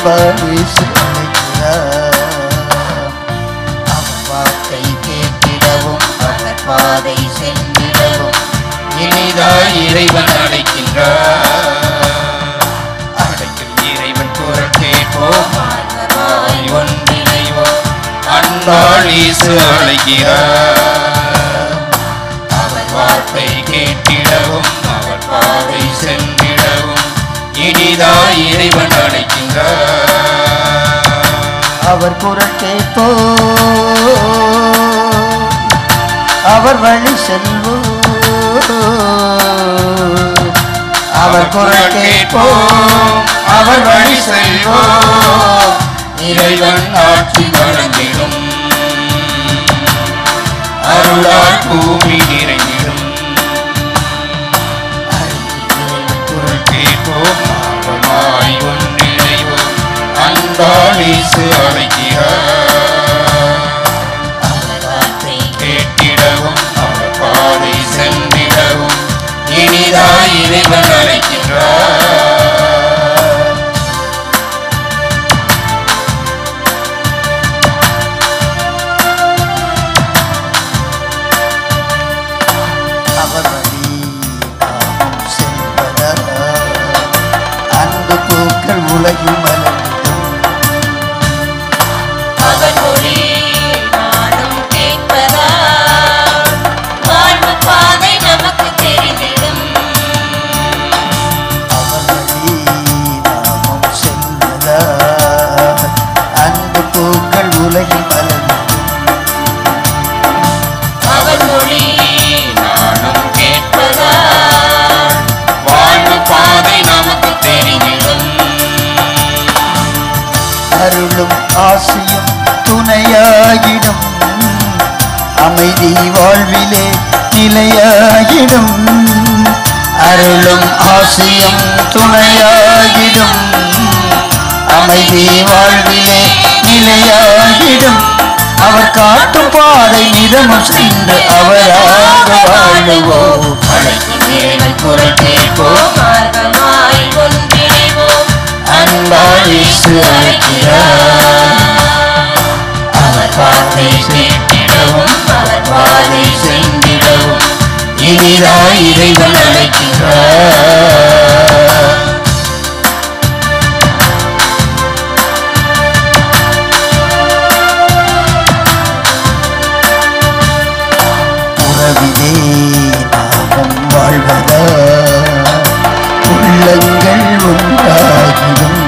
அன்பாலேசு அழைக்கிறார். அவர் வார்த்தை கேட்டிடவும் அவர் பாதை சென்றிடவும் இனிதாய் இறைவன் அழைக்கின்றார். அழைக்கும் இறைவன் குரல் கேட்போம், ஒன்றிணைவோம், அன்பால் இயேசு அழைக்கிறார். அவர் வார்த்தை கேட்டிடவும் அவர் பாதை சென்றிடவும் இனிதாய் இறைவன் அழைக்கின்றார். அவர் குரல் கேட்போம், அவர் வழி செல்வோம். அவர் குரல் கேட்போம், அவர் வழி செல்வோம். இறைவன் ஆட்சி வழங்கிடும், அருளால் பூமி நிறைந்திடும். குரல் கேட்போம், ஆர்வமாய் ஒன்றிணைவோம், அன்பால் இயேசு அழைக்கிறார். அவர் வார்த்தை கேட்டிடவும் அவர் பாதை சென்றிடவும் இனிதாய் இறைவன் அழைக்கின்றார். அவர் வழி நாமும் செல்வதா, அன்பு பூக்கள் உலகில் மலர்ந்திடும். அவர் மொழி நானும் கேட்பதா, வாழ்வு பாதை நமக்கு தெரிந்திடும். அவர் வழி நாமும் செல்வதா, அன்பு பூக்கள் உலகில் மலர்ந்திடும். அவர் மொழி நானும் கேட்பதா, வாழ்வு பாதை நமக்கு தெரிந்திடும். அருளும் ஆசையும் துணையாகிடும், அமைதி வாழ்விலே நிலையாகிடும். அருளும் ஆசையும் துணையாகிடும், அமைதி வாழ்விலே நிலையாகிடும். அவர் காட்டும் பாதை நிதமும் சென்று அவராக வாழுவோம். அழைக்கும் இறைவன் குரல் கேட்போம், மார்க்கமாய் ஒன்றிணைவோம், அன்பால் இயேசு அழைக்கிறார். அவர் வார்த்தை கேட்டிடவும் அவர் பாதை சென்றிடவும் இனிதாய் இறைவன் அழைக்கிறார். உறவிலே நாமும் வாழ்வதா, உள்ளங்கள் ஒன்றாகிடும்.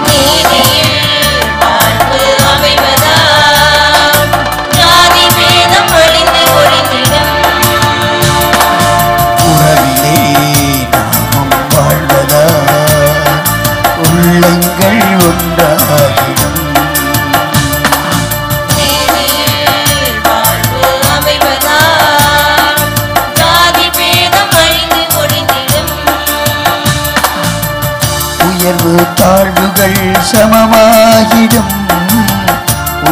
நீதியில் வாழ்வு அமைவதா, ஜாதி பேதம் அழிந்து ஒழிந்திடும். உறவிலே நாமும் வாழ்வதா, உள்ளங்கள் ஒன்றாகிடும். நீதியில் வாழ்வு அமைவதா, ஜாதி பேதம் அழிந்து ஒழிந்திடும். உயர்வு தாழ்வுகள் சமமாகிடும்,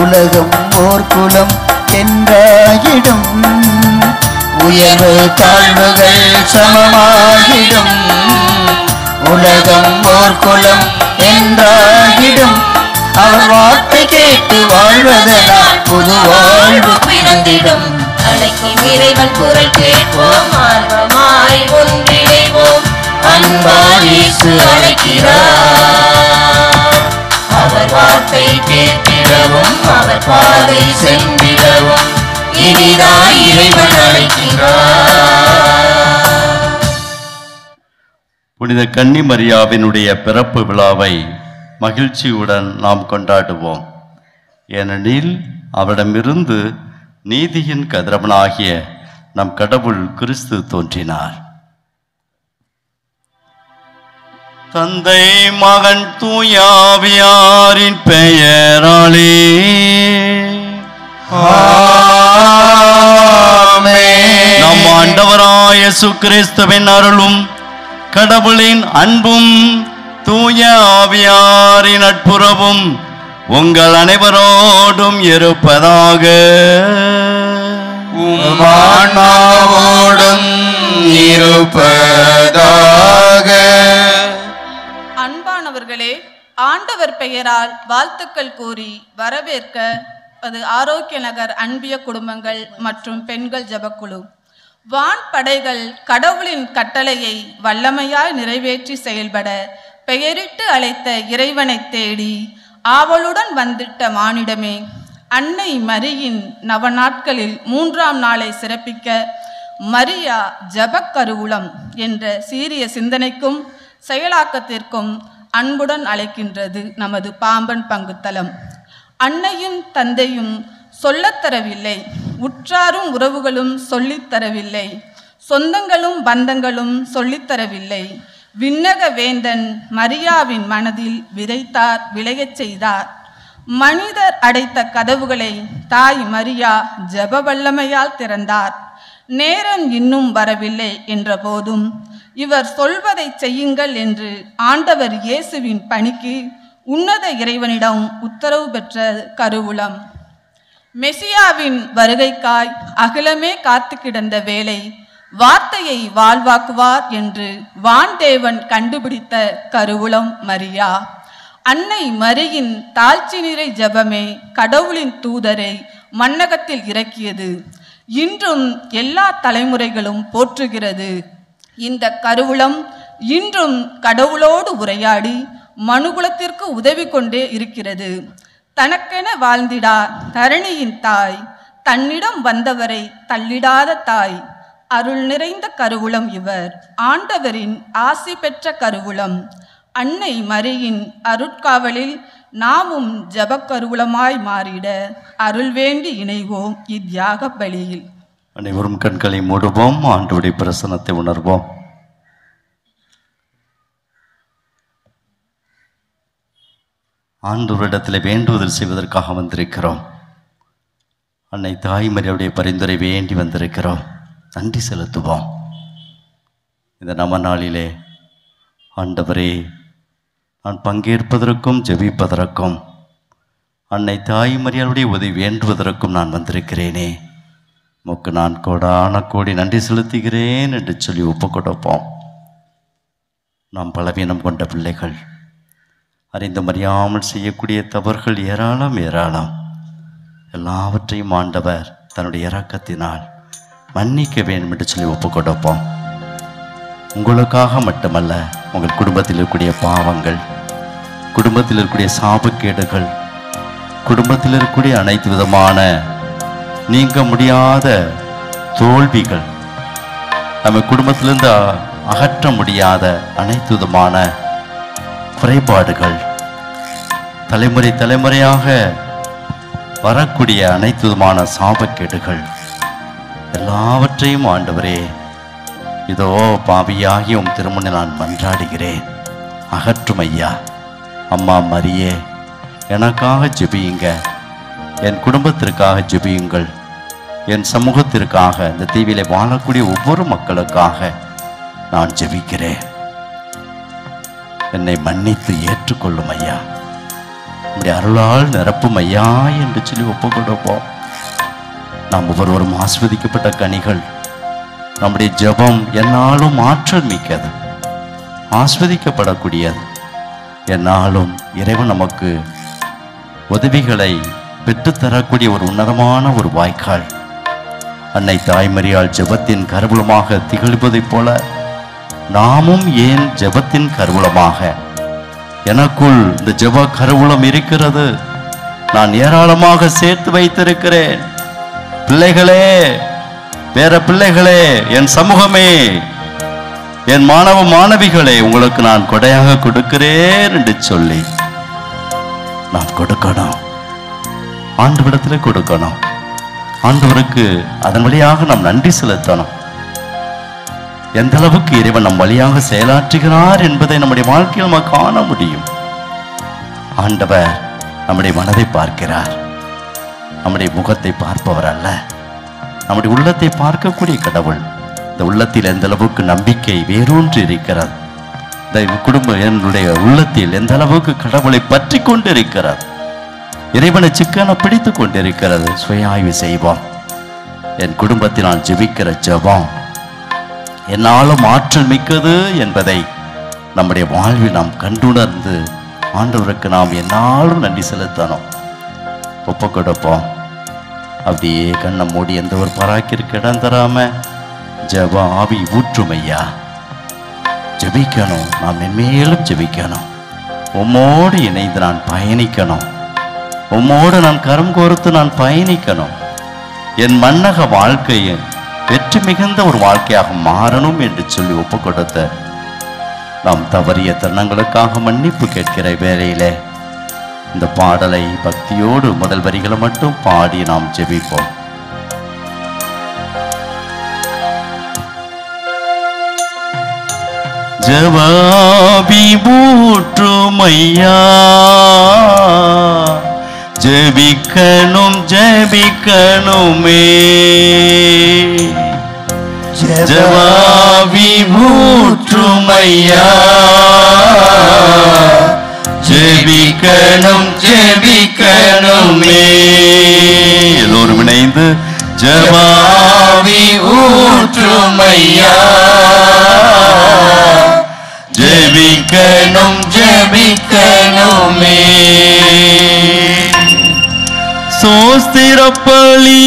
உலகம் ஓர் குலம் என்றாகிடும். உயர்வு தாழ்வுகள் சமமாகிடும், உலகம் ஓர் குலம் என்றாகிடும். அவர் வார்த்தை கேட்டு வாழ்வதனால் புது வாழ்வு பிறந்திடும். அழைக்கும் இறைவன் குரல் கேட்போம், ஆர்வமாய் ஒன்றிணைவோம், அன்பால் இயேசு அழைக்கிறார். அவர் வார்த்தை கேட்டிடவும் அவர் பாதை சென்றிடவும் இனிதாய் இறைவன் அழைக்கிறார். புனித கன்னி மரியாவினுடைய பிறப்பு விழாவை மகிழ்ச்சியுடன் நாம் கொண்டாடுவோம். ஏனெனில் அவரிடமிருந்து நீதியின் கதிரவனாகிய நம் கடவுள் கிறிஸ்து தோன்றினார். தந்தை மகன் தூயாவியாரின் பெயராலே ஆமென். நம் ஆண்டவராய இயேசு கிறிஸ்துவின் அருளும் கடவுளின் அன்பும் தூய ஆவியாரின் நட்புறவும் உங்கள் அனைவரோடும் இருப்பதாக. உம் ஆன்மாவோடும் இருப்பதாக. அன்பார்ந்தவர்களே, ஆண்டவர் பெயரால் வாழ்த்துக்கள் கூறி வரவேற்க அது ஆரோக்கிய நகர் அன்பிய குடும்பங்கள் மற்றும் பெண்கள் ஜபக்குழு. வான் படைகள் கடவுளின் கட்டளையை வல்லமையாய் நிறைவேற்றி செயல்பட பெயரிட்டு அழைத்த இறைவனை தேடி ஆவலுடன் வந்திட்ட மானிடமே, அன்னை மரியின் நவநாட்களில் 3ஆம் நாளை சிறப்பிக்க மரியா ஜபக்கருவூலம் என்ற சீரிய சிந்தனைக்கும் செயலாக்கத்திற்கும் அன்புடன் அழைக்கின்றது நமது பாம்பன் பங்குத்தலம். அன்னையும் தந்தையும் சொல்லத்தரவில்லை, உற்றாரும் உறவுகளும் சொல்லித்தரவில்லை, சொந்தங்களும் பந்தங்களும் சொல்லித்தரவில்லை. விண்ணக வேந்தன் மரியாவின் மனதில் விதைத்தார், விளையச் செய்தார். மனிதர் அடைத்த கதவுகளை தாய் மரியா ஜப வல்லமையால் திறந்தார். நேரம் இன்னும் வரவில்லை என்ற போதும் இவர் சொல்வதை செய்யுங்கள் என்று ஆண்டவர் இயேசுவின் பணிக்கு உன்னத இறைவனிடம் உத்தரவு பெற்ற கருவூலம். மெசியாவின் வருகைக்காய் அகிலமே காத்து கிடந்த வேளை வார்த்தையை வாழ்வாக்குவார் என்று வான்தேவன் கண்டுபிடித்த கருவூலம் மரியா. அன்னை மரியின் தாழ்ச்சி நிறை ஜபமே கடவுளின் தூதரை மண்ணகத்தில் இறக்கியது. இன்றும் எல்லா தலைமுறைகளும் போற்றுகிறது. இந்த கருவூலம் இன்றும் கடவுளோடு உரையாடி மனுகுலத்திற்கு உதவி கொண்டே இருக்கிறது. தனக்கென வாழ்ந்திடா தரணியின் தாய், தன்னிடம் வந்தவரை தள்ளிடாத தாய். அருள் நிறைந்த கருவூலம் இவர், ஆண்டவரின் ஆசி பெற்ற கருவூலம். அன்னை மரியின் அருட்காவலில் நாமும் ஜபக்கருவூலமாய் மாறிட அருள் வேண்டி இணைவோம் இத்தியாக பலியில். அனைவரும் கண்களை மூடுவோம், ஆண்டவருடைய பிரசன்னத்தை உணர்வோம். ஆண்டவரிடத்தில் வேண்டுதல் செய்வதற்காக வந்திருக்கிறோம். அன்னை தாய்மரியுடைய பரிந்துரை வேண்டி வந்திருக்கிறோம். நன்றி செலுத்துவோம். இந்த நம நாளிலே ஆண்டவரே, நான் பங்கேற்பதற்கும் ஜெபிப்பதற்கும் அன்னை தாய்மரியாளுடைய உதவி வேண்டுவதற்கும் நான் வந்திருக்கிறேனே, உமக்கு நான் கோடான கோடி நன்றி செலுத்துகிறேன் என்று சொல்லி ஒப்பு கொடுப்போம். நாம் பலவீனம் கொண்ட பிள்ளைகள், அறிந்தும் அறியாமல் செய்யக்கூடிய தவறுகள் ஏராளம் ஏராளம். எல்லாவற்றையும் ஆண்டவர் தன்னுடைய இரக்கத்தினால் மன்னிக்க வேண்டும் என்று சொல்லி ஒப்பு கொடுப்போம். உங்களுக்காக மட்டுமல்ல, உங்கள் குடும்பத்தில் இருக்கக்கூடிய பாவங்கள், குடும்பத்தில் இருக்கக்கூடிய சாபக்கேடுகள், குடும்பத்தில் இருக்கக்கூடிய அனைத்து விதமான நீங்க முடியாத தோல்விகள், நம்ம குடும்பத்திலிருந்து அகற்ற முடியாத அனைத்து விதமான குறைபாடுகள், தலைமுறை தலைமுறையாக வரக்கூடிய அனைத்து விதமான சாபக்கேடுகள் எல்லாவற்றையும் ஆண்டவரே, இதோ பாவியாகி உம் திருமுனை நான் மன்றாடுகிறேன், அகற்றும் ஐயா. அம்மா மரியே, எனக்காக ஜெபியுங்க, என் குடும்பத்திற்காக ஜெபியுங்கள், என் சமூகத்திற்காக, இந்த தீவிலே வாழக்கூடிய ஒவ்வொரு மக்களுக்காக நான் ஜெபிக்கிறேன். என்னை மன்னித்து ஏற்றுக்கொள்ளும் ஐயா, உடைய அருளால் நிரப்பும் ஐயா என்று சொல்லி ஒப்பு கொடுப்போம். நாம் ஒவ்வொருவரும் ஆஸ்வதிக்கப்பட்ட கனிகள். நம்முடைய ஜெபம் என்னாலும் ஆற்றல் மிக்கது, ஆஸ்வதிக்கப்படக்கூடியது. என்னாலும் இறைவன் நமக்கு உதவிகளை பெற்றுத்தரக்கூடிய ஒரு உன்னதமான ஒரு வாய்க்கால். அன்னை தாய்மரியால் ஜெபத்தின் கருவூலமாக திகழ்வதைப் போல நாமும் ஏன் ஜெபத்தின் கருவூலமாக, எனக்குள் இந்த ஜெப கருவூலம் இருக்கிறது, நான் ஏராளமாக சேர்த்து வைத்திருக்கிறேன். பிள்ளைகளே, வேற பிள்ளைகளே, என் சமூகமே, என் மாணவ மாணவிகளே, உங்களுக்கு நான் கொடையாக கொடுக்கிறேன் என்று சொல்லி நாம் கொடுக்கணும். ஆண்டவரிடத்தில் கொடுக்கணும். ஆண்டவருக்கு அதன் வழியாக நாம் நன்றி செலுத்தணும். எந்த அளவுக்கு இறைவன் நம் வழியாக செயலாற்றுகிறார் என்பதை நம்முடைய வாழ்க்கையில் நம்ம காண முடியும். ஆண்டவர் நம்முடைய மனதை பார்க்கிறார், நம்முடைய முகத்தை பார்ப்பவர் அல்ல, நம்முடைய உள்ளத்தை பார்க்கக்கூடிய கடவுள். இந்த உள்ளத்தில் எந்த அளவுக்கு நம்பிக்கை வேரூன்றி இருக்கிறது, இந்த குடும்பம் என்னுடைய உள்ளத்தில் எந்த அளவுக்கு கடவுளை பற்றி கொண்டிருக்கிறது, இறைவனை சிக்கன பிடித்து கொண்டிருக்கிறது. சுய ஆய்வு செய்வோம். என் குடும்பத்தில் நான் ஜெபிக்கிற ஜெபம் என்னாலும் ஆற்றல் மிக்கது என்பதை நம்முடைய வாழ்வில் நாம் கண்டுணர்ந்து ஆண்டவருக்கு நாம் என்னாலும் நன்றி செலுத்தணும். ஒப்பு கொடுப்போம். அப்படியே கண்ணை மூடி எந்த ஒரு பராக்கிற்கு இடம் தராம ஜெப ஆவி ஊற்றும் ஐயா. ஜெபிக்கணும், நாம் மென்மேலும் ஜெபிக்கணும். உம்மோடு இணைந்து நான் பயணிக்கணும். உம்மோடு நான் கரம் கோர்த்து நான் பயணிக்கணும். என் மன்னக வாழ்க்கையை வெற்றி மிகுந்த ஒரு வாழ்க்கையாக மாறணும் என்று சொல்லி ஒப்பு கொடுத்த நாம் தவறிய தருணங்களுக்காக மன்னிப்பு கேட்கிற வேளையிலே இந்த பாடலை பக்தியோடு முதல் வரிகளை மட்டும் பாடி நாம் ஜெபிப்போம். ஜெபாபி ஊற்றுமையா, ஜெபிக்கணும் ஜெபிக்கணுமே, ஜெபாபி ஊற்றுமையா, ஜெபிக்கணும் ஜெபிக்கணுமே. எல்லோரும் இணைந்து ஜெபாவி ஊற்றுமையா, ஜெபிக்கணும் ஜெபிக்கணுமே. சோஸ்திரப்பலி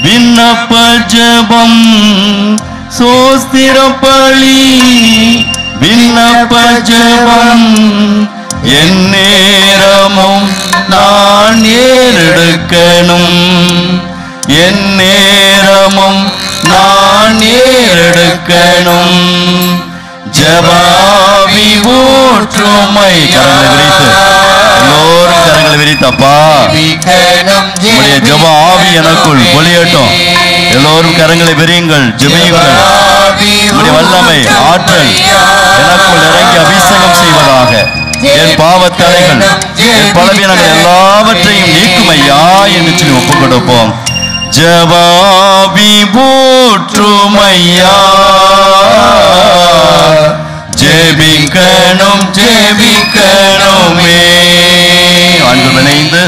விண்ணப்ப ஜெபம், சோஸ்திரப்பலி விண்ணப்ப ஜெபம், என் நேரமும் நான் ஏறெடுக்கணும், என் நேரமும் நான் ஏறெடுக்கணும். ஜெபாவி ஊற்றுமை. எல்லோரும் கரங்களை விரித்தப்பா, உடைய ஜெப ஆவி எனக்குள் ஒளியட்டும். எல்லோரும் கரங்களை விரியுங்கள், ஜெபியுங்கள். உடைய வல்லமை ஆற்றல் எனக்குள் இறங்கி அபிஷேகம் செய்வதாக. என் பாவத்தலைகள் என் பலவீனங்கள் எல்லாவற்றையும் நீக்கும் ஐயா என்று சொல்லி ஒப்பு கொடுப்போம். ஜெபாவி ஊற்றுமையா, ஜெபிக்கணும் ஜெபிக்கணுமே. அன்று இணைந்து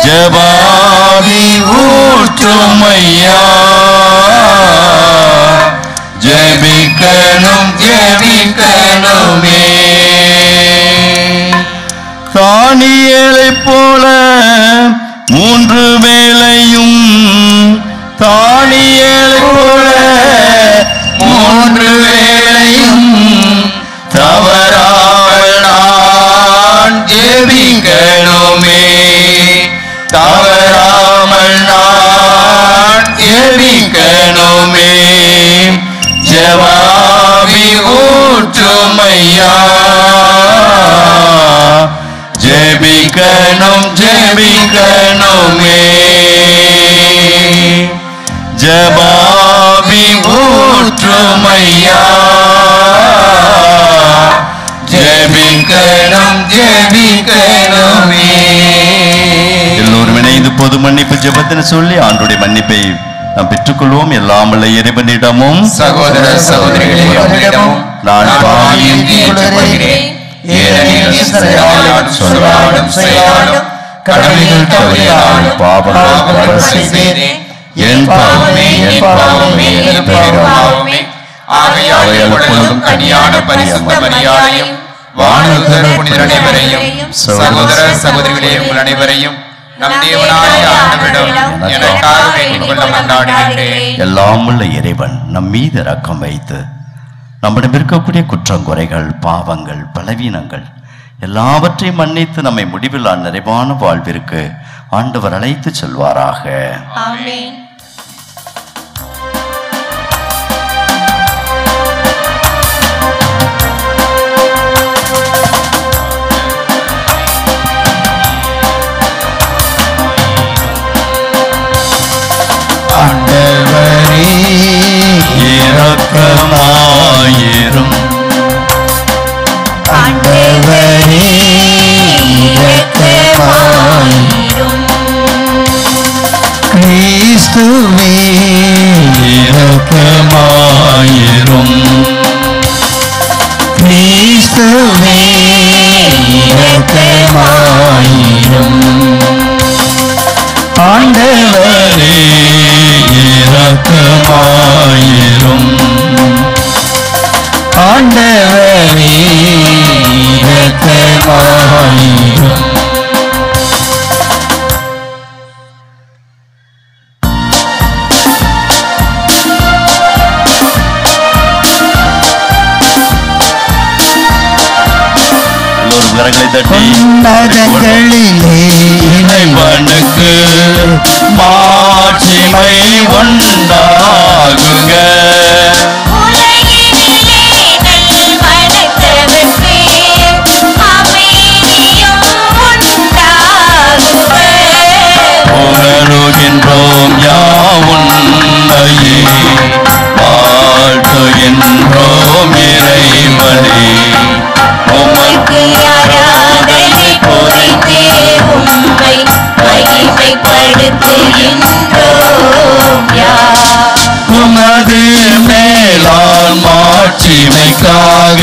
ஜெபாவி ஊற்றுமையா, ஜெபிக்கணும் ஜெபிக்கணுமே. தானியேலை போல 3 வேளையும், தானியேலை போல 3 வேளையும் தவறாமல் நான் ஜெபிக்கணுமே, தவறாமல் நான் ஜெபிக்கணுமே. ஜெபாவி ஊற்றுமையா, ஜெபிக்கணும் ஜெபிக்கணுமே. ஜெபாவி ஊற்றுமையா, ஜெபிக்கணும் ஜெபிக்கணுமே. எல்லோரும் இணைந்து பொது மன்னிப்பு ஜெபத்தின்னு சொல்லி ஆண்டுடைய மன்னிப்பை நாம் பெற்றுக்கொள்வோம். எல்லாம் உள்ள இறைவனிடமும் சகோதர சகோதரிகளிடமும் நான் பாவியை ஏற்றுக்கொள்கிறேன். ஏனெனில் சிந்தனையாலும் சொல்லாலும் செயலாலும் கடமைகள் தவறினாலும் பாவங்கள் செய்தேன். என் பாவமே என் பாவமே என் பாவமே. ஆகையால் எப்பொழுதும் கனியான பரிசுத்த மரியாதையும் வானதூதர் புனிதர் அனைவரையும் சகோதர சகோதரிகளே உங்கள் அனைவரையும் நம் தேவனாகிய ஆண்டவரிடம் எனக்காக வேண்டிக் கொள்ள கொண்டாடுகின்றேன். எல்லாம் உள்ள இறைவன் நம் மீது இரக்கம் வைத்து நம்மிடம் இருக்கக்கூடிய குற்றங்குறைகள், பாவங்கள், பலவீனங்கள் எல்லாவற்றையும் மன்னித்து நம்மை முடிவில்லா நிறைவான வாழ்விற்கு ஆண்டவர் அழைத்து செல்வாராக. ஆமென். ஆண்டவரே இரக்கமாயிரும், ஆண்டவரே இரக்கமாயிரும். கிறிஸ்துவே இரக்கமாயிரும், கிறிஸ்துவே இரக்கமாயிரும். ஆண்டவரே இரக்கமாயிரும், ஆண்டவரே படுத்துகின்றோம் யார் உமது மேலான் மாட்சிமைக்காக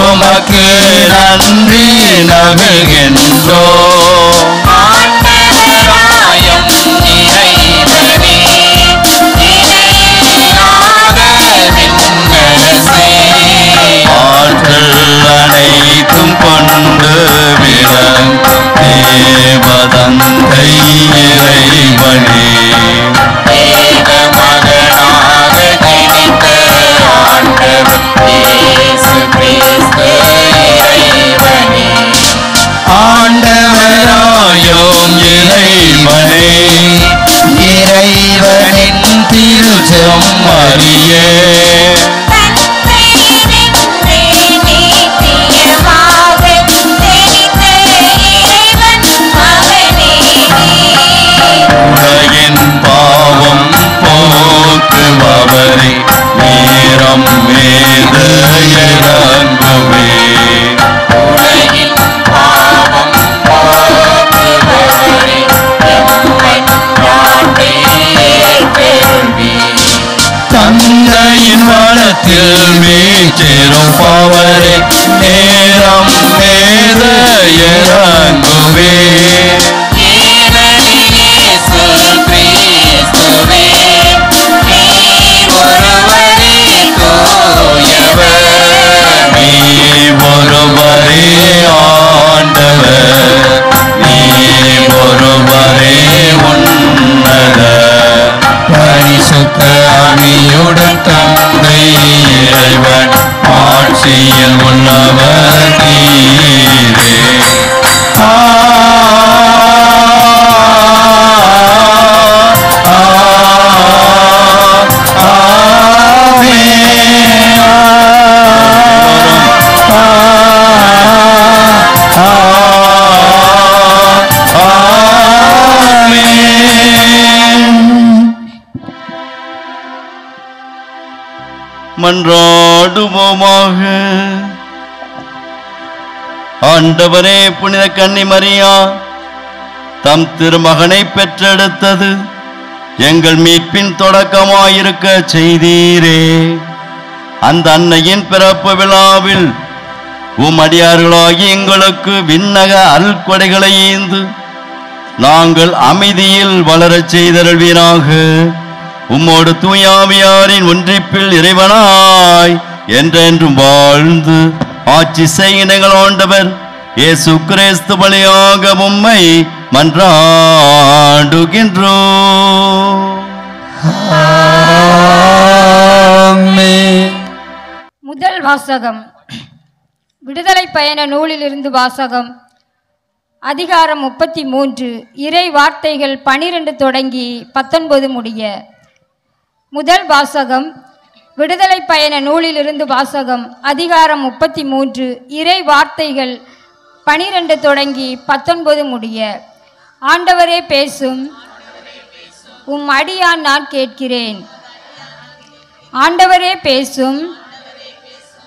உமக்கு நன்றி நல்கின்றோம். ஆண்டவராயம் இறைவனே இணையில்லாத விண்ணரசே ஆற்றல் அனைத்தும் கொண்டு விளங்கும் தேவதந்தை இறைவனே தேவ மகனாக ஜனித்த ஆண்டவர் இயேசு கிறிஸ்து இறைவனே ஆண்டவராயும் இறைவனே இறைவனின் திருச்செம்மறியே உலகின் பாவம் போக்குபவரே நேரம் வேத இறங்குவே உலகின் பாவம் போக்குபவரே எம்மை நாட்டே பெறுவீர் தந்தையின் வளத்தில் வீற்றிருப்பவரே நேரம் வேத இறங்குவே இயேசு கிறிஸ்துவே நீர் ஒருவரே தூயவர் நீ ஒருவரே ஆண்டவர் நீ ஒருவரே உன்னத பரிசுத்த அணியுடன் தந்தை இறைவன் ஆட்சியில் உள்ளவர் நீரே மன்றாடுவோமாக. ஆண்டவரே, புனித கன்னி மரியா தம் திருமகனை பெற்றெடுத்தது எங்கள் மீட்பின் தொடக்கமாயிருக்க செய்தீரே. அந்த அன்னையின் பிறப்பு விழாவில் உமடியார்களாகி எங்களுக்கு விண்ணக அருள்கொடைகளை ஈந்து நாங்கள் அமைதியில் வளரச் செய்தருள்வீராக. உம்மோடு தூயாவியாரின் ஒன்றிப்பில் இறைவனாய் என்றென்றும் வாழ்ந்து ஆட்சி செய்கின்ற ஆண்டவர் இயேசு கிறிஸ்து வழியாக உம்மை மன்றாடுகின்றோம். முதல் வாசகம். விடுதலை பயண நூலிலிருந்து வாசகம். அதிகாரம் 33 இறை வார்த்தைகள் 12 தொடங்கி 19 முடிய. முதல் வாசகம். விடுதலை பயண நூலிலிருந்து வாசகம். அதிகாரம் 33 இறை வார்த்தைகள் 12 தொடங்கி 19 முடிய. ஆண்டவரே பேசும், உம் அடியான் நான் கேட்கிறேன். ஆண்டவரே பேசும்,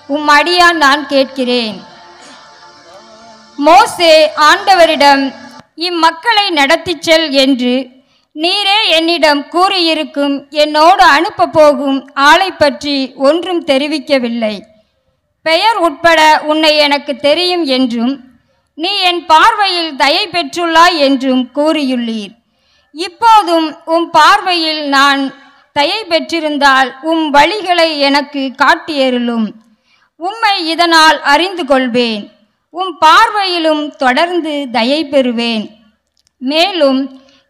உம் அடியான் நான் கேட்கிறேன். மோசே ஆண்டவரிடம், இம்மக்களை நடத்திச் செல் என்று நீரே என்னிடம் கூறியிருக்கும் என்னோடு அனுப்ப போகும் ஆளை பற்றி ஒன்றும் தெரிவிக்கவில்லை. பெயர் உட்பட உன்னை எனக்கு தெரியும் என்றும் நீ என் பார்வையில் தயை பெற்றுள்ளாய் என்றும் கூறியுள்ளீர். இப்போதும் உம் பார்வையில் நான் தயை பெற்றிருந்தால் உம் வழிகளை எனக்கு காட்டியருளும். உம்மை இதனால் அறிந்து கொள்வேன். உம் பார்வையிலும் தொடர்ந்து தயை பெறுவேன். மேலும்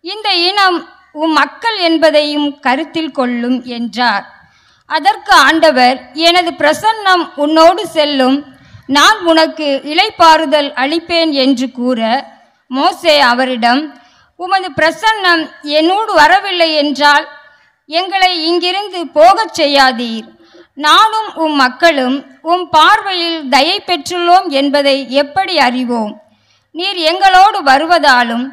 இந்த இனம் உம் மக்கள் என்பதையும் கருத்தில் கொள்ளும் என்றார். அதற்கு ஆண்டவர், எனது பிரசன்னம் உன்னோடு செல்லும், நான் உனக்கு இளைப்பாறுதல் அளிப்பேன் என்று கூற, மோசே அவரிடம், உமது பிரசன்னம் என்னோடு வரவில்லை என்றால் எங்களை இங்கிருந்து போகச் செய்யாதீர். நானும் உம் மக்களும் உம் பார்வையில் தயை பெற்றுள்ளோம் என்பதை எப்படி அறிவோம்? நீர் எங்களோடு வருவதாலும்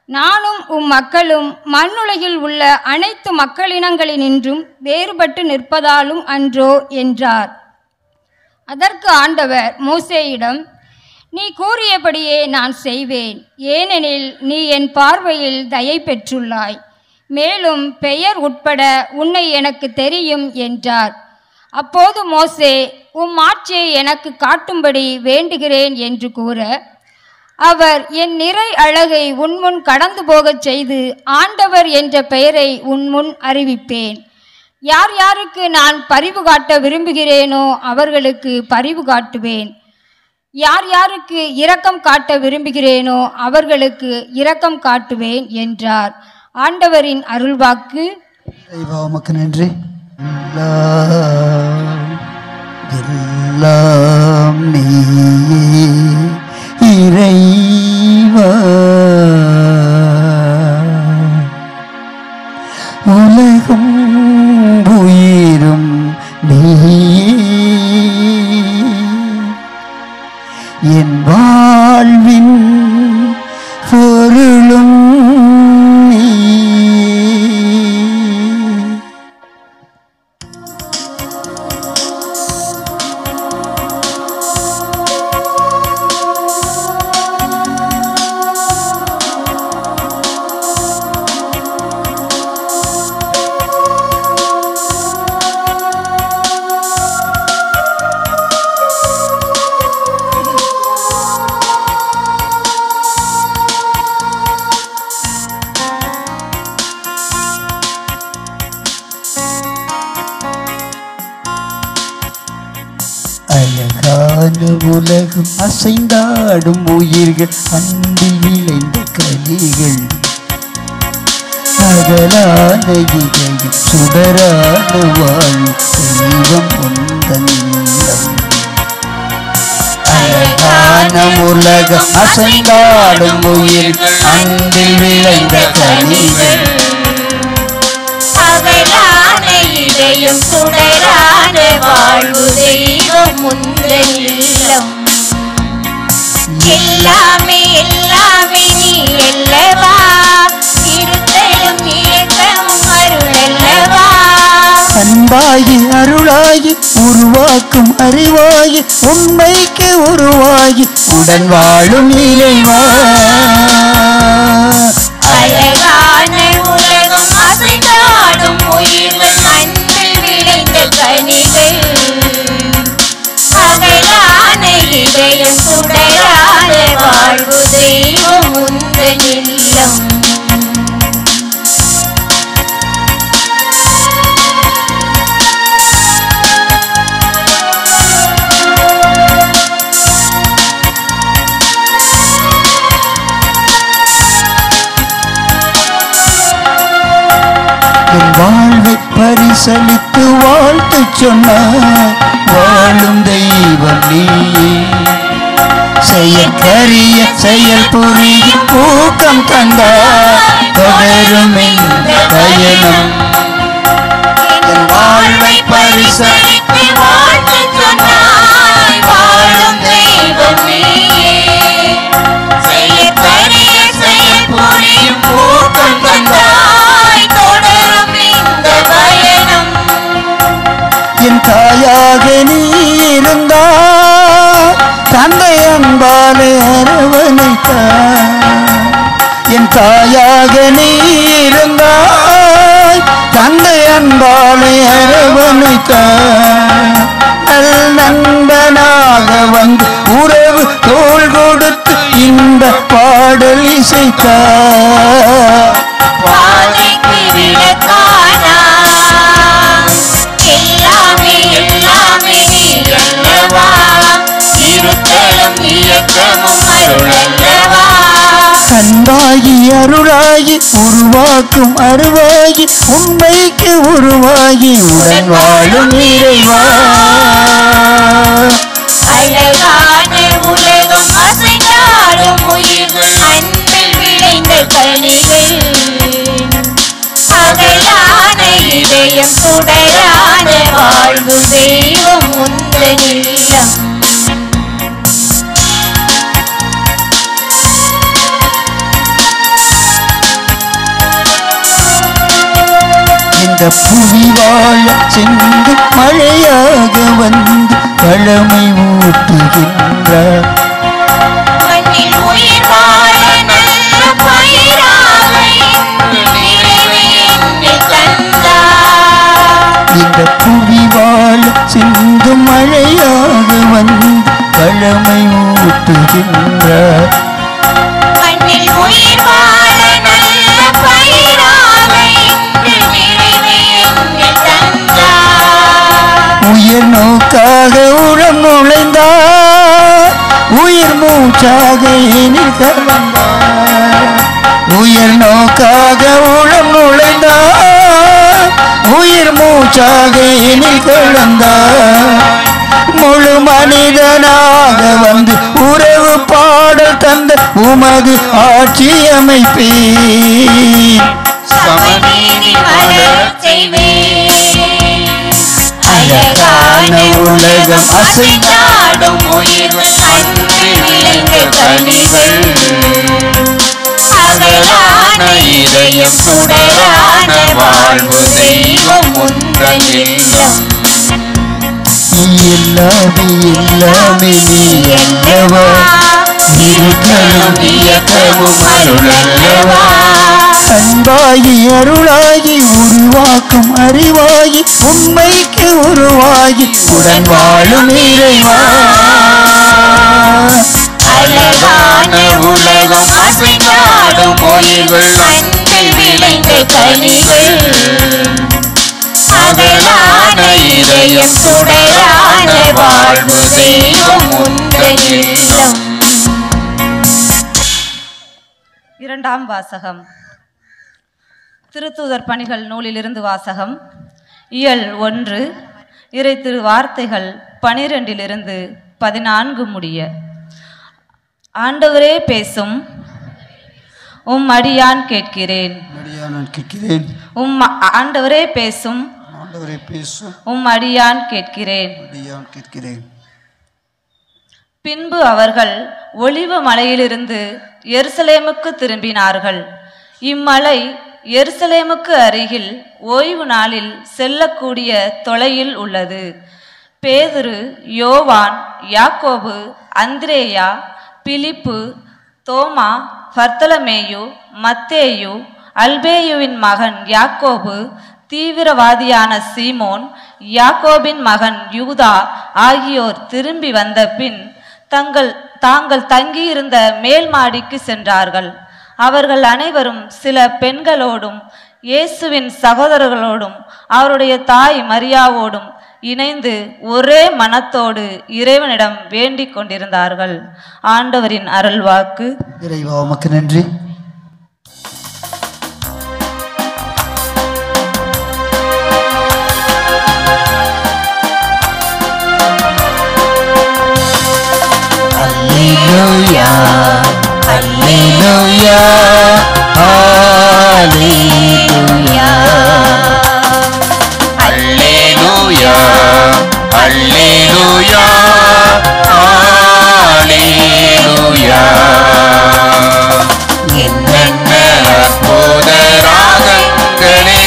நானும் உம் மக்களும் மண்ணுலகில் உள்ள அனைத்து மக்களினங்களினின்றும் வேறுபட்டு நிற்பதாலும் அன்றோ என்றார். அதற்கு ஆண்டவர் மோசேயிடம், நீ கூறியபடியே நான் செய்வேன், ஏனெனில் நீ என் பார்வையில் தயை பெற்றுள்ளாய். மேலும் பெயர் உட்பட உன்னை எனக்கு தெரியும் என்றார். அப்போது மோசே, உம் ஆட்சியை எனக்கு காட்டும்படி வேண்டுகிறேன் என்று கூற, அவர் என் நிறை அழகை உன்முன் கடந்து போகச் செய்து ஆண்டவர் என்ற பெயரை உன்முன் அறிவிப்பேன். யார் யாருக்கு நான் பரிவு காட்ட விரும்புகிறேனோ அவர்களுக்கு பரிவு காட்டுவேன். யார் யாருக்கு இரக்கம் காட்ட விரும்புகிறேனோ அவர்களுக்கு இரக்கம் காட்டுவேன் என்றார். ஆண்டவரின் அருள்வாக்கு. உமக்கு நன்றி. எல்லாம் நீயே இறைவா, உலகம் உயிரும் நீயே, என் வாழ்வின் பொருளும் உலகம் அசைந்தாடும் உயிர்கள், அன்பில் விளைந்த கனிகள், அகலான இதயம் சுடரான வாழ்வு தெய்வம் உந்தன்னம். அழகான உலகம் அசைந்தாடும் உயிர்கள், அன்பில் விளைந்த கனிகள், அகலான இதயம் சுடரான வாழ்வு தெய்வம் உந்தன் இல்லம். எல்லாமே எல்லாமே நீ அல்லவா, இருத்தலும் இயக்கமும் அருள் அல்லவா. அன்பாகி அருளாகி உருவாக்கும் அறிவாகி உண்மைக்கு உருவாகி உடன் வாழும் இறைவா. அழகான உலகம் அசைந்தாடும் உயிர்கள், அன்பில் விளைந்த கனிகள், அகலான இதயம் சுடரான வாழ்வு தெய்வம் உந்தன் இல்லம். என் வாழ்வை பரிசளித்து வாழ்த்து சொன்னார் வாழும் தெய்வம் நீயே. செயற்கரிய செயல் புரியும் ஊக்கம் தந்தார் தொடரும் இந்த பயணம். என் வாழ்வை பரிசளித்து வாழ்த்து சொன்னாய் வாழும் தெய்வம் நீயே. செயற்கரிய செயல் புரியும் ஊக்கம் தந்தாய் தொடரும் இந்த பயணம். என் தாயாக நீ இருந்தார், தந்தை அன்பாலே அரவணைத்தார். என் தாயாக நீ இருந்தார், தந்தை அன்பாலே அரவணைத்தார். நல் நண்பனாக வந்து உறவு தோள் கொடுத்து இந்த பாடல் இசைத்தார். பாதைக்கு விளக்கானா, எல்லாமே எல்லாமே நீ அல்லவா, இருத்தலும் இயக்கமும் அருள் அல்லவா. அன்பாகி அருளாகி உருவாக்கும் அருவாகி உண்மைக்கு உருவாகி உடன் வாழும் இறைவா. அழகான உலகம் அசைந்தாடும் உயிர்கள், அன்பில் விளைந்த கனிகள், அகலான இதயம் சுடரான வாழ்வு தெய்வம் உந்தன் இல்லம். இந்த புவி வாழ சென்று மழையாக வந்து வளமை ஊட்டுகின்றார். மண்ணில் உயிர் வாழ நல்ல பயிராக நிறைவை என்னில் தந்தார். இந்த புவி வாழ சிந்து மழையாக வந்து பழமை ஊட்டுகின்றார். மண்ணில் உயிர் வாழ நல்ல பயிராக நிறைவை என்னில் தந்தார். உயிர் நோக்காக உளம் நுழைந்தார். உயிர் மூச்சாக எனில் கலந்தார். உயிர் நோக்காக உளம் நுழைந்தார். உயிர் மூச்சாக எனில் கலந்தார். முழு மனிதனாக வந்து உறவு பாடல் தந்த உமது ஆட்சி அமைப்பேன். சமநீதி மலரச் செய்வேன். அழகான உலகம் அசைந்தாடும் உயிர்கள் அன்று விளைந்த கனிகள். அகலான இதயம் சுடரான வாழ்வு தெய்வம் உந்தன் இல்லம். எல்லாமே எல்லாமே நீ அல்லவா. இருக்கணும் இயக்கமும் அருளல்லவா. அன்பாகி அருளாகி உருவாக்கும் அறிவாகி உண்மைக்கு உருவாகி உடன் வாழும் இறைவா. அழகான உலகம் அசைந்தாடும் உயிர்கள் அன்பில் விளைந்த கனிகள். அகலான இதயம் சுடரான வாழ்வு தெய்வம் உந்தன் இல்லம். இரண்டாம் வாசகம். திருத்தூதர் பணிகள் நூலிலிருந்து வாசகம். இயல் 1 இறை திரு வார்த்தைகள் 12 14 முடிய. ஆண்டவரே பேசும், உம் அடியான் கேட்கிறேன். கேட்கிறேன். ஆண்டவரே பேசும், ஆண்டவரே பேசும், உம் அடியான் கேட்கிறேன். கேட்கிறேன். பின்பு அவர்கள் ஒலிவ மலையிலிருந்து எருசலேமுக்கு திரும்பினார்கள். இம்மலை எருசலேமுக்கு அருகில் ஓய்வு நாளில் செல்லக்கூடிய தொலையில் உள்ளது. பேதுரு, யோவான், யாக்கோபு, அந்திரேயா, பிலிப்பு, தோமா, பர்த்தலமேயு, மத்தேயு, அல்பேயுவின் மகன் யாக்கோபு, தீவிரவாதியான சீமோன், யாக்கோபின் மகன் யூதா ஆகியோர் திரும்பி வந்த பின் தாங்கள் தங்கியிருந்த மேல் மாடிக்கு சென்றார்கள். அவர்கள் அனைவரும் சில பெண்களோடும் இயேசுவின் சகோதரர்களோடும் அவருடைய தாய் மரியாவோடும் இணைந்து ஒரே மனத்தோடு இறைவனிடம் வேண்டிக் கொண்டிருந்தார்கள். ஆண்டவரின் அருள்வாக்கு. இறைவா உமக்கு நன்றி. Alleluia, Alleluia, Alleluia, Alleluia, Alleluia, Alleluia. என்னென்ன அற்புத ராகங்களே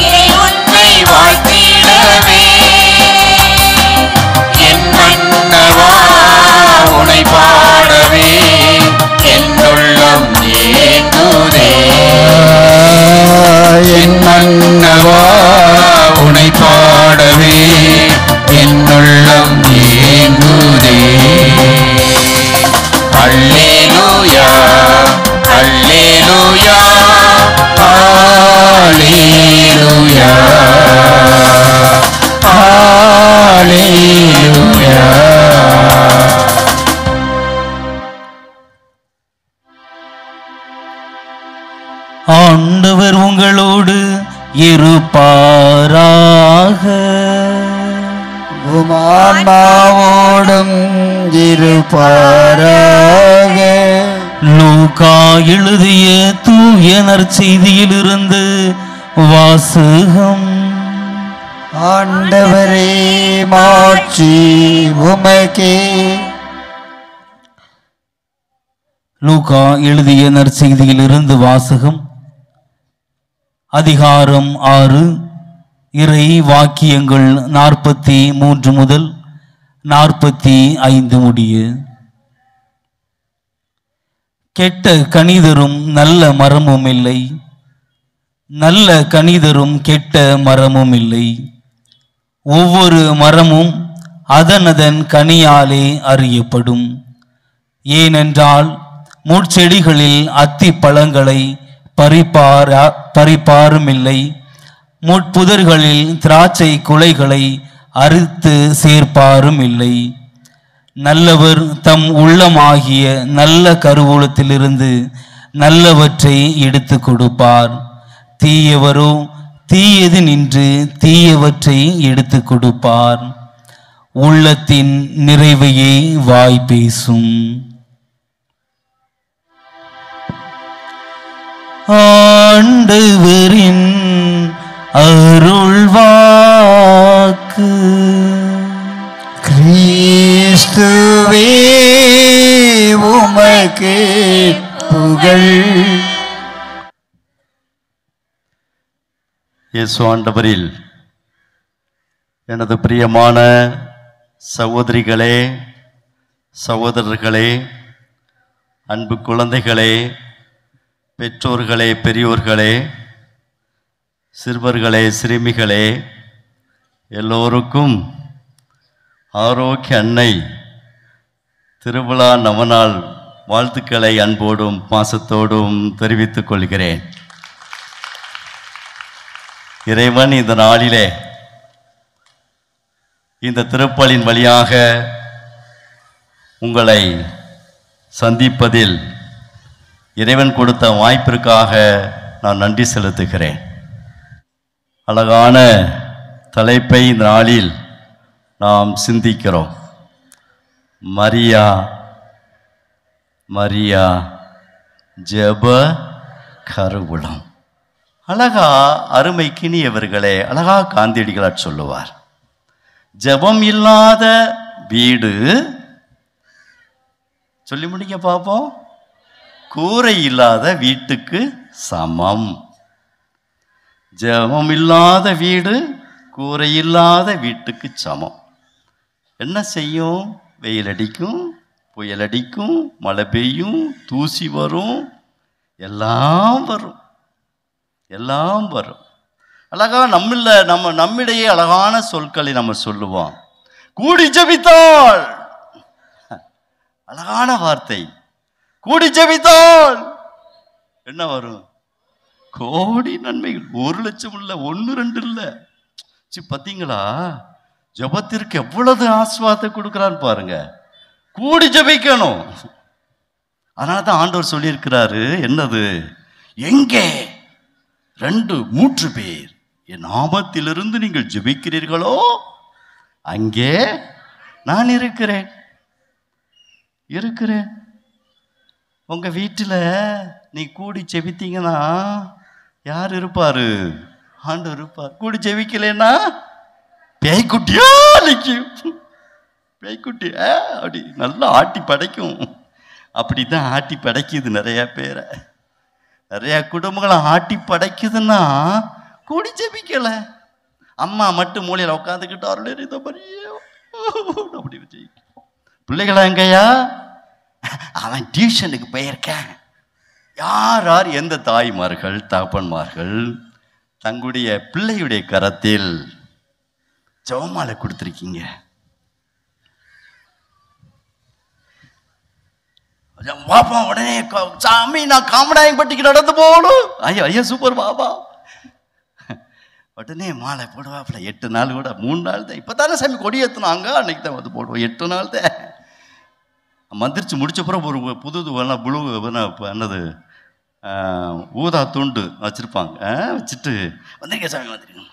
இறை உன்னை வாழ்த்திடவே. என் மன்னவா உனை பாடவே என்னுள்ளம் ஏங்குதே. என் மன்னவா உனை பாடவே என்னுள்ளம் ஏங்குதே. அல்லேலூயா, அல்லேலூயா, அல்லேலூயா, அல்லேலூயா. ஆண்டவர் உங்களோடு இருப்பாராக. உமான்மாவோடும் இருப்பாராக. லூக்கா எழுதிய தூய நற்செய்தியிலிருந்து வாசகம். ஆண்டவரே மாட்சி உமக்கே. லூக்கா எழுதிய நற்செய்தியிலிருந்து வாசகம். அதிகாரம் 6 இறை வாக்கியங்கள் 43 முதல் 45 முடிய. கெட்ட கனிதரும் நல்ல மரமும் இல்லை, நல்ல கனிதரும் கெட்ட மரமும் இல்லை. ஒவ்வொரு மரமும் அதனதன் கனியாலே அறியப்படும். ஏனென்றால் முட்செடிகளில் அத்தி பழங்களை பறிப்பாரும் இல்லை, முட்புதர்களில் திராட்சை குலைகளை அறுத்து சேர்ப்பாரும் இல்லை. நல்லவர் தம் உள்ளமாகிய நல்ல கருவூலத்திலிருந்து நல்லவற்றை எடுத்து கொடுப்பார். தீயவரோ தீயது நின்று தீயவற்றை எடுத்து கொடுப்பார். உள்ளத்தின் நிறைவையே வாய் பேசும். ஆண்டவரின் அருள்வாக்கு. கிறிஸ்துவே உமக்கு புகழ். இயேசு ஆண்டவரில் எனது பிரியமான சகோதரிகளே, சகோதரர்களே, அன்பு குழந்தைகளே, பெற்றோர்களே, பெரியோர்களே, சிறுவர்களே, சிறுமிகளே, எல்லோருக்கும் ஆரோக்கிய அன்னை திருவிழா நவநாள் வாழ்த்துக்களை அன்போடும் பாசத்தோடும் தெரிவித்துக் கொள்கிறேன். இறைவன் இந்த நாளிலே இந்த திருப்பலின் வழியாக உங்களை சந்திப்பதில் இறைவன் கொடுத்த வாய்ப்பிற்காக நான் நன்றி செலுத்துகிறேன். அழகான தலைப்பை இந்த நாளில் நாம் சிந்திக்கிறோம். மரியா மரியா ஜெப கருவூலம். அழகா அருமைக்கினியவர்களே, அழகா காந்தியடிகளார் சொல்லுவார், ஜெபம் இல்லாத வீடு, சொல்லி முடிங்க பார்ப்போம், கூரை இல்லாத வீட்டுக்கு சமம். ஜெபம் இல்லாத வீடு கூரை இல்லாத வீட்டுக்கு சமம். என்ன செய்யும்? வெயில் அடிக்கும், புயல் அடிக்கும், மழை பெய்யும், தூசி வரும், எல்லாம் வரும், எல்லாம் வரும். அழகா நம்மிடையே அழகான சொற்களை நம்ம சொல்லுவோம். கூடி ஜெபித்தாள், அழகான வார்த்தை. கூடி ஜெபித்தாள் என்ன வரும்? கோடி நன்மைகள். 1,00,000 இல்ல, 1, 2 இல்ல. பார்த்தீங்களா ஜெபத்திற்கு எவ்வளவு ஆசீர்வாதத்தை கொடுக்கிறான்னு பாருங்க. கூடி ஜெபிக்கணும். அதனால தான் ஆண்டவர் சொல்லியிருக்கிறாரு, என்னது? எங்கே 2, 3 பேர் என் நாமத்திலிருந்து நீங்கள் ஜெபிக்கிறீர்களோ அங்கே நான் இருக்கிறேன். உங்க வீட்டில் நீ கூடி ஜெபித்தீங்கன்னா யார் இருப்பாரு? ஆண்டவர் இருப்பார். கூடி ஜெபிக்கலைன்னா பேய்க்குட்டியா நிற்கும். பேய்க்குட்டி அப்படி நல்லா ஆட்டி படைக்கும். அப்படிதான் ஆட்டி படைக்குது நிறைய பேரை. நிறைய குடும்பங்களை ஆட்டி படைக்குதுன்னா கூடி ஜெபிக்கல. அம்மா மட்டும் மூலையில் உட்காந்துக்கிட்டு அவர்கள் இதை மாதிரியே அப்படி ஜெயிக்கும். பிள்ளைகளா எங்கயா? அவன் டியூஷனுக்கு போயிருக்கேன். யார் எந்த தாய்மார்கள் தகப்பன்மார்கள் தங்களுடைய பிள்ளையுடைய கரத்தில் ஜெபமாலை கொடுத்துருக்கீங்க? பாப்பா உடனே சாமி நான் காமடாயம்பட்டிக்கு நடந்து போகணும். ஐயா சூப்பர் பாபா. உடனே மாலை போடுவாப்புல. 8 நாள் கூட 3 நாள் தான். இப்போதானே சாமி கொடி ஏற்றினாங்க, அன்னைக்கு தான் வந்து போடுவோம். 8 நாள் தான். மந்திரிச்சு முடிச்ச பிறகு ஒரு புது புழு என்னது ஊதா துண்டு வச்சுருப்பாங்க. வச்சுட்டு வந்திருக்கேன் சாமி, வந்திருக்கேன்,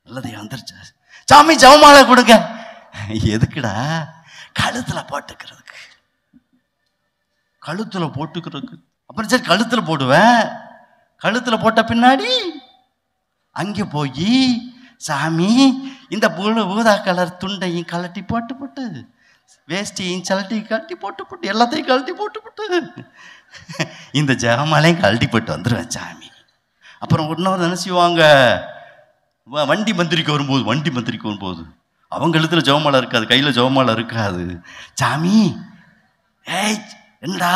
நல்லதையா வந்துருச்சு சாமி, ஜெபமாலை கொடுங்க. எதுக்குடா? கழுத்தில் போட்டுக்கிறதுக்கு. கழுத்தில் போட்டுக்கிறதுக்கு. அப்புறம் சரி கழுத்தில் போடுவேன். கழுத்தில் போட்ட பின்னாடி அங்கே போய் சாமி இந்த ஊதா கலர் துண்டையும் கலட்டி போட்டு வேஷ்டியும் சலட்டி கழட்டி போட்டு எல்லாத்தையும் கழட்டி போட்டு இந்த ஜெபமாலையும் கழட்டி போட்டு வந்துடுவேன் சாமி. அப்புறம் இன்னொரு என்ன செய்வாங்க? வண்டி மந்திரிக்கு வரும்போது அவங்க எழுத்துல ஜெபமாலை இருக்காது, கையில் ஜெபமாலை இருக்காது. சாமி ஏய் என்னடா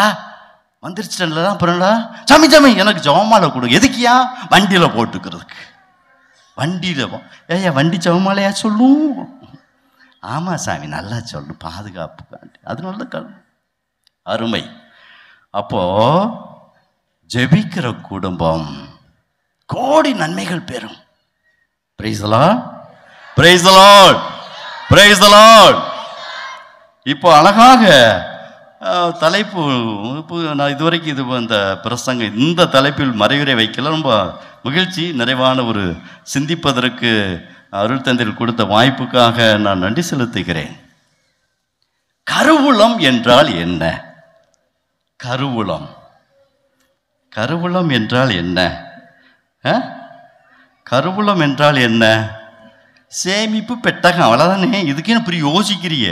வந்துருச்சுல. அப்புறம்டா சாமி சாமி எனக்கு ஜெபமாலை கொடுங்க. எதுக்கியா? வண்டியில் போட்டுக்கிறதுக்கு. வண்டியில் ஏயா வண்டி ஜெபமாலையா சொல்லும்? ஆமாம் சாமி நல்லா சொல்லு, பாதுகாப்பு. அது நல்ல அருமை. அப்போ ஜெபிக்கிற குடும்பம் கோடி நன்மைகள் பெறும். Price the Lord, praise the Lord, praise the Lord. இப்போ அழகாக தலைப்பு, நான் இதுவரைக்கும் இந்த பிரசங்க இந்த தலைப்பில் மறைவுரை வைக்கல. ரொம்ப மகிழ்ச்சி, நிறைவான ஒரு சிந்திப்பதற்கு அருள் தந்தையில் கொடுத்த வாய்ப்புக்காக நான் நன்றி செலுத்துகிறேன். கருவூலம் என்றால் என்ன? கருவூலம், கருவூலம் என்றால் என்ன? கருவூலம் என்றால் என்ன? சேமிப்பு பெட்டகம், அவ்வளோதானே. இதுக்கே இப்படி யோசிக்கிறிய?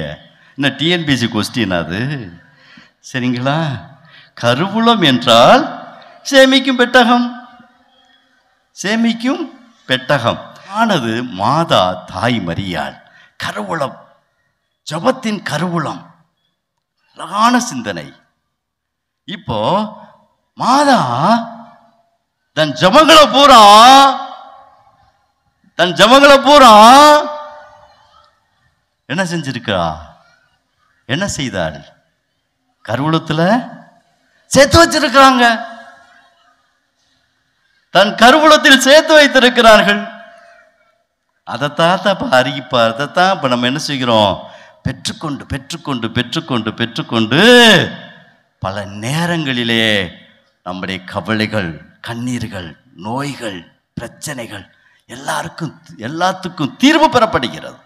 என்ன டிஎன்பிஎஸ்சி கொஸ்டின் அது? சரிங்களா? கருவூலம் என்றால் சேமிக்கும் பெட்டகம், சேமிக்கும் பெட்டகம் ஆனது மாதா தாய் மரியாள். கருவூலம், ஜபத்தின் கருவூலம். அழகான சிந்தனை. இப்போ மாதா தன் ஜபங்களை பூரா என்ன செஞ்சிருக்கா? என்ன செய்தாள்? கருவூலத்துல சேர்த்து வச்சிருக்கிறாங்க. தன் கருவூலத்தில் சேர்த்து வைத்திருக்கிறார்கள். அதைத்தான் அறிவிப்பார். அதைத்தான் இப்ப நம்ம என்ன செய்கிறோம்? பெற்றுக்கொண்டு பெற்றுக்கொண்டு பெற்றுக்கொண்டு பெற்றுக்கொண்டு பல நேரங்களிலே நம்முடைய கவலைகள், கண்ணீர்கள், நோய்கள், பிரச்சனைகள் எல்லாத்துக்கும் தீர்வு பெறப்படுகிறது.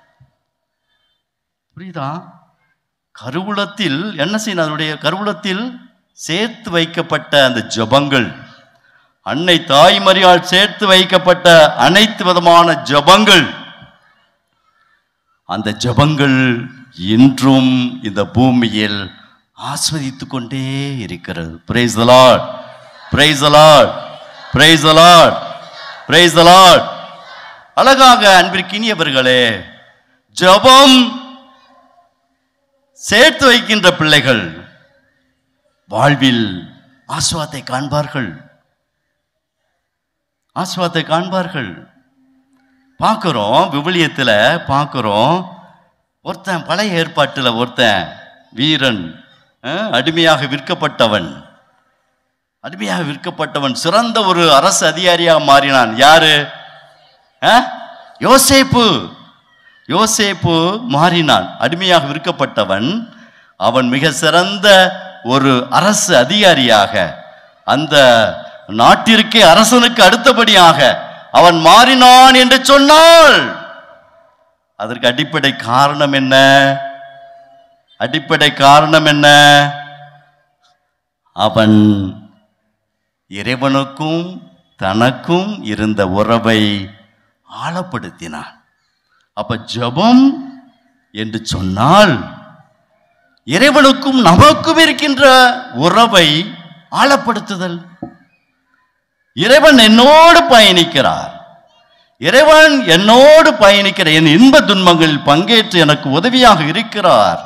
புரியுதா? கருவூலத்தில் என்ன செய்யணும்? அதனுடைய கருவூலத்தில் சேர்த்து வைக்கப்பட்ட அந்த ஜபங்கள், அன்னை தாய் மரியாள் சேர்த்து வைக்கப்பட்ட அனைத்து விதமான ஜபங்கள், அந்த ஜபங்கள் இன்றும் இந்த பூமியில் ஆஸ்வதித்துக் கொண்டே இருக்கிறது. Price the Lord, praise the Lord, praise the Lord, praise the Lord. அழகாக அன்பிற்கினியவர்களே, ஜபம் சேர்த்து வைக்கின்ற பிள்ளைகள் வாழ்வில் ஆசுவாத்தை காண்பார்கள், ஆசுவாத்தை காண்பார்கள். பார்க்கிறோம், விவிலியத்தில் பார்க்கிறோம். ஒருத்தன் பழைய ஏற்பாட்டில் ஒருத்தன் வீரன், அடிமையாக விற்கப்பட்டவன், அடிமையாக விற்கப்பட்டவன் சிறந்த ஒரு அரசு அதிகாரியாக மாறினான். யாரு? யோசேப்பு. யோசேப்பு மாறினான். அடிமையாக விற்கப்பட்டவன் அவன் மிக சிறந்த ஒரு அரசு அதிகாரியாக, அந்த நாட்டிற்கே அரசனுக்கு அடுத்தபடியாக அவன் மாறினான் என்று சொன்னால் அதற்கு அடிப்படை காரணம் என்ன? அடிப்படை காரணம் என்ன? அவன் இறைவனுக்கும் தனக்கும் இருந்த உறவை ஆழப்படுத்தினான். அப்ப ஜபம் என்று சொன்னால் இறைவனுக்கும் நமக்கும் இருக்கின்ற உறவை ஆழப்படுத்துதல். இறைவன் என்னோடு பயணிக்கிறார், இறைவன் என்னோடு பயணிக்கிற என் இன்ப துன்பங்களில் பங்கேற்று எனக்கு உதவியாக இருக்கிறார்.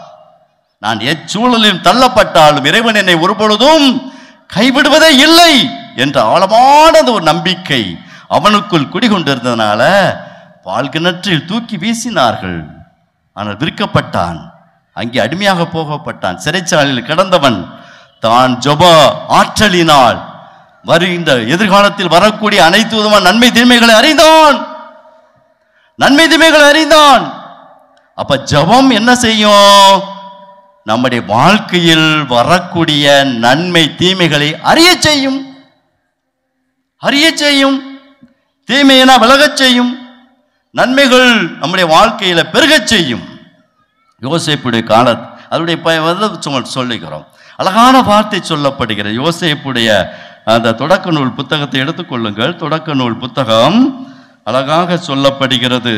நான் எச்சூழலில் தள்ளப்பட்டாலும் இறைவன் என்னை ஒருபொழுதும் கைவிடுவதே இல்லை என்ற ஆழமான ஒரு நம்பிக்கை அவனுக்குள் குடிகொண்டிருந்ததுனால பால்கிணற்றில் தூக்கி வீசினார்கள். ஆனால் விற்கப்பட்டான், அங்கே அடிமையாக போகப்பட்டான், சிறைச்சாலையில் கிடந்தவன் தான் ஜப ஆற்றலினால் வருகின்ற எதிர்காலத்தில் வரக்கூடிய அனைத்து விதமான நன்மை தீமைகளை அறிந்தான், நன்மை தீமைகளை அறிந்தான். அப்ப ஜபம் என்ன செய்யும்? நம்முடைய வாழ்க்கையில் வரக்கூடிய நன்மை தீமைகளை அறிய செய்யும், அறிய செய்யும். தீமையினா விலகச் செய்யும், நன்மைகள் நம்முடைய வாழ்க்கையில பெருகச் செய்யும். யோசேப்புடைய காலம் அதனுடைய சொல்லுகிறோம். அழகான வார்த்தை சொல்லப்படுகிறது. யோசேப்புடைய அந்த தொடக்க நூல் புத்தகத்தை எடுத்துக்கொள்ளுங்கள். தொடக்க நூல் புத்தகம் அழகாக சொல்லப்படுகிறது.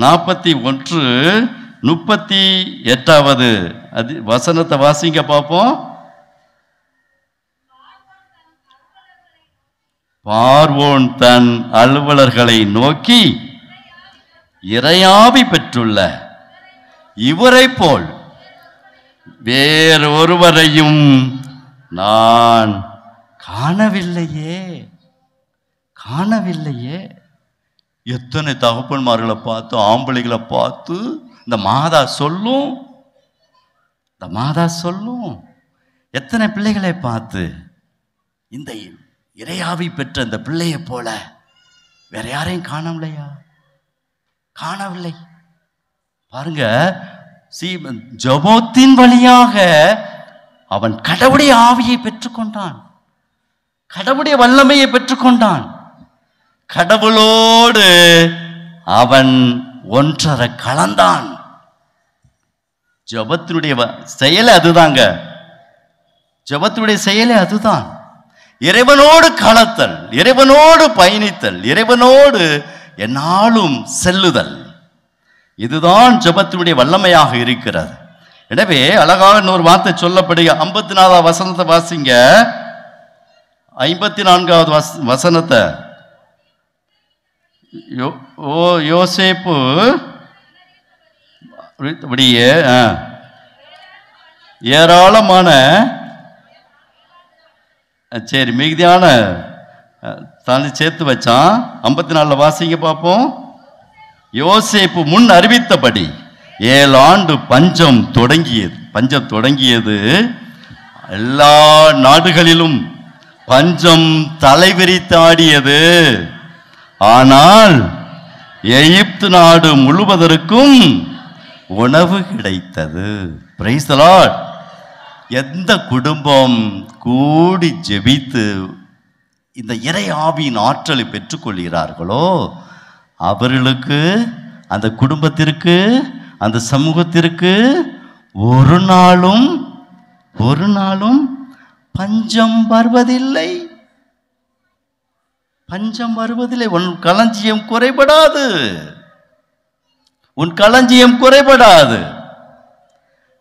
41:38 வசனத்தை வாசிங்க பார்ப்போம். பார்வோன் தன் அலுவலர்களை நோக்கி, இறையாவி பெற்றுள்ள இவரை போல் வேறொருவரையும் நான் காணவில்லையே, காணவில்லையே. எத்தனை தகப்பன்மார்களை பார்த்து, ஆம்பளைகளை பார்த்து இந்த மாதா சொல்லும், இந்த மாதா சொல்லும். எத்தனை பிள்ளைகளை பார்த்து இந்த இறையாவி பெற்ற இந்த பிள்ளையை போல வேற யாரையும் காணவில்லையா? காணவில்லை. பாருங்க, ஜெபத்தின் வழியாக அவன் கடவுளுடைய ஆவியை பெற்றுக்கொண்டான், கடவுளுடைய வல்லமையை பெற்றுக்கொண்டான். கடவுளோடு அவன் ஒன்றரை கலந்தான். ஜெபத்தினுடைய செயலே அதுதாங்க, ஜெபத்தினுடைய செயலே அதுதான். இறைவனோடு கலத்தல், இறைவனோடு பயணித்தல், இறைவனோடு என்னாலும் செல்லுதல், இதுதான் ஜெபத்தினுடைய வல்லமையாக இருக்கிறது. எனவே அழகாக இன்னொரு வார்த்தை சொல்லப்படுக. 54வது வசனத்தை வாசிங்க. 54வது வசனத்தை. யோசேப்பு அப்படியே ஏராளமான சரி மிகுதியான தாண்டி சேர்த்து வச்சான். 54 வாசிங்க பார்ப்போம். யோசேப்பு முன் அறிவித்தபடி 7 ஆண்டு பஞ்சம் தொடங்கியது. எல்லா நாடுகளிலும் பஞ்சம் தலைவிரித்தாடியது. ஆனால் எகிப்து நாடு முழுவதற்கும் உணவு கிடைத்தது. Price the Lord. எந்த குடும்பம் கூடி ஜெபித்து இந்த இறை ஆவியின் ஆற்றலை பெற்றுக்கொள்கிறார்களோ அவர்களுக்கு, அந்த குடும்பத்திற்கு, அந்த சமூகத்திற்கு ஒரு நாளும் பஞ்சம் வருவதில்லை, பஞ்சம் வருவதில்லை. உன் களஞ்சியம் குறைபடாது, உன் களஞ்சியம் குறைபடாது.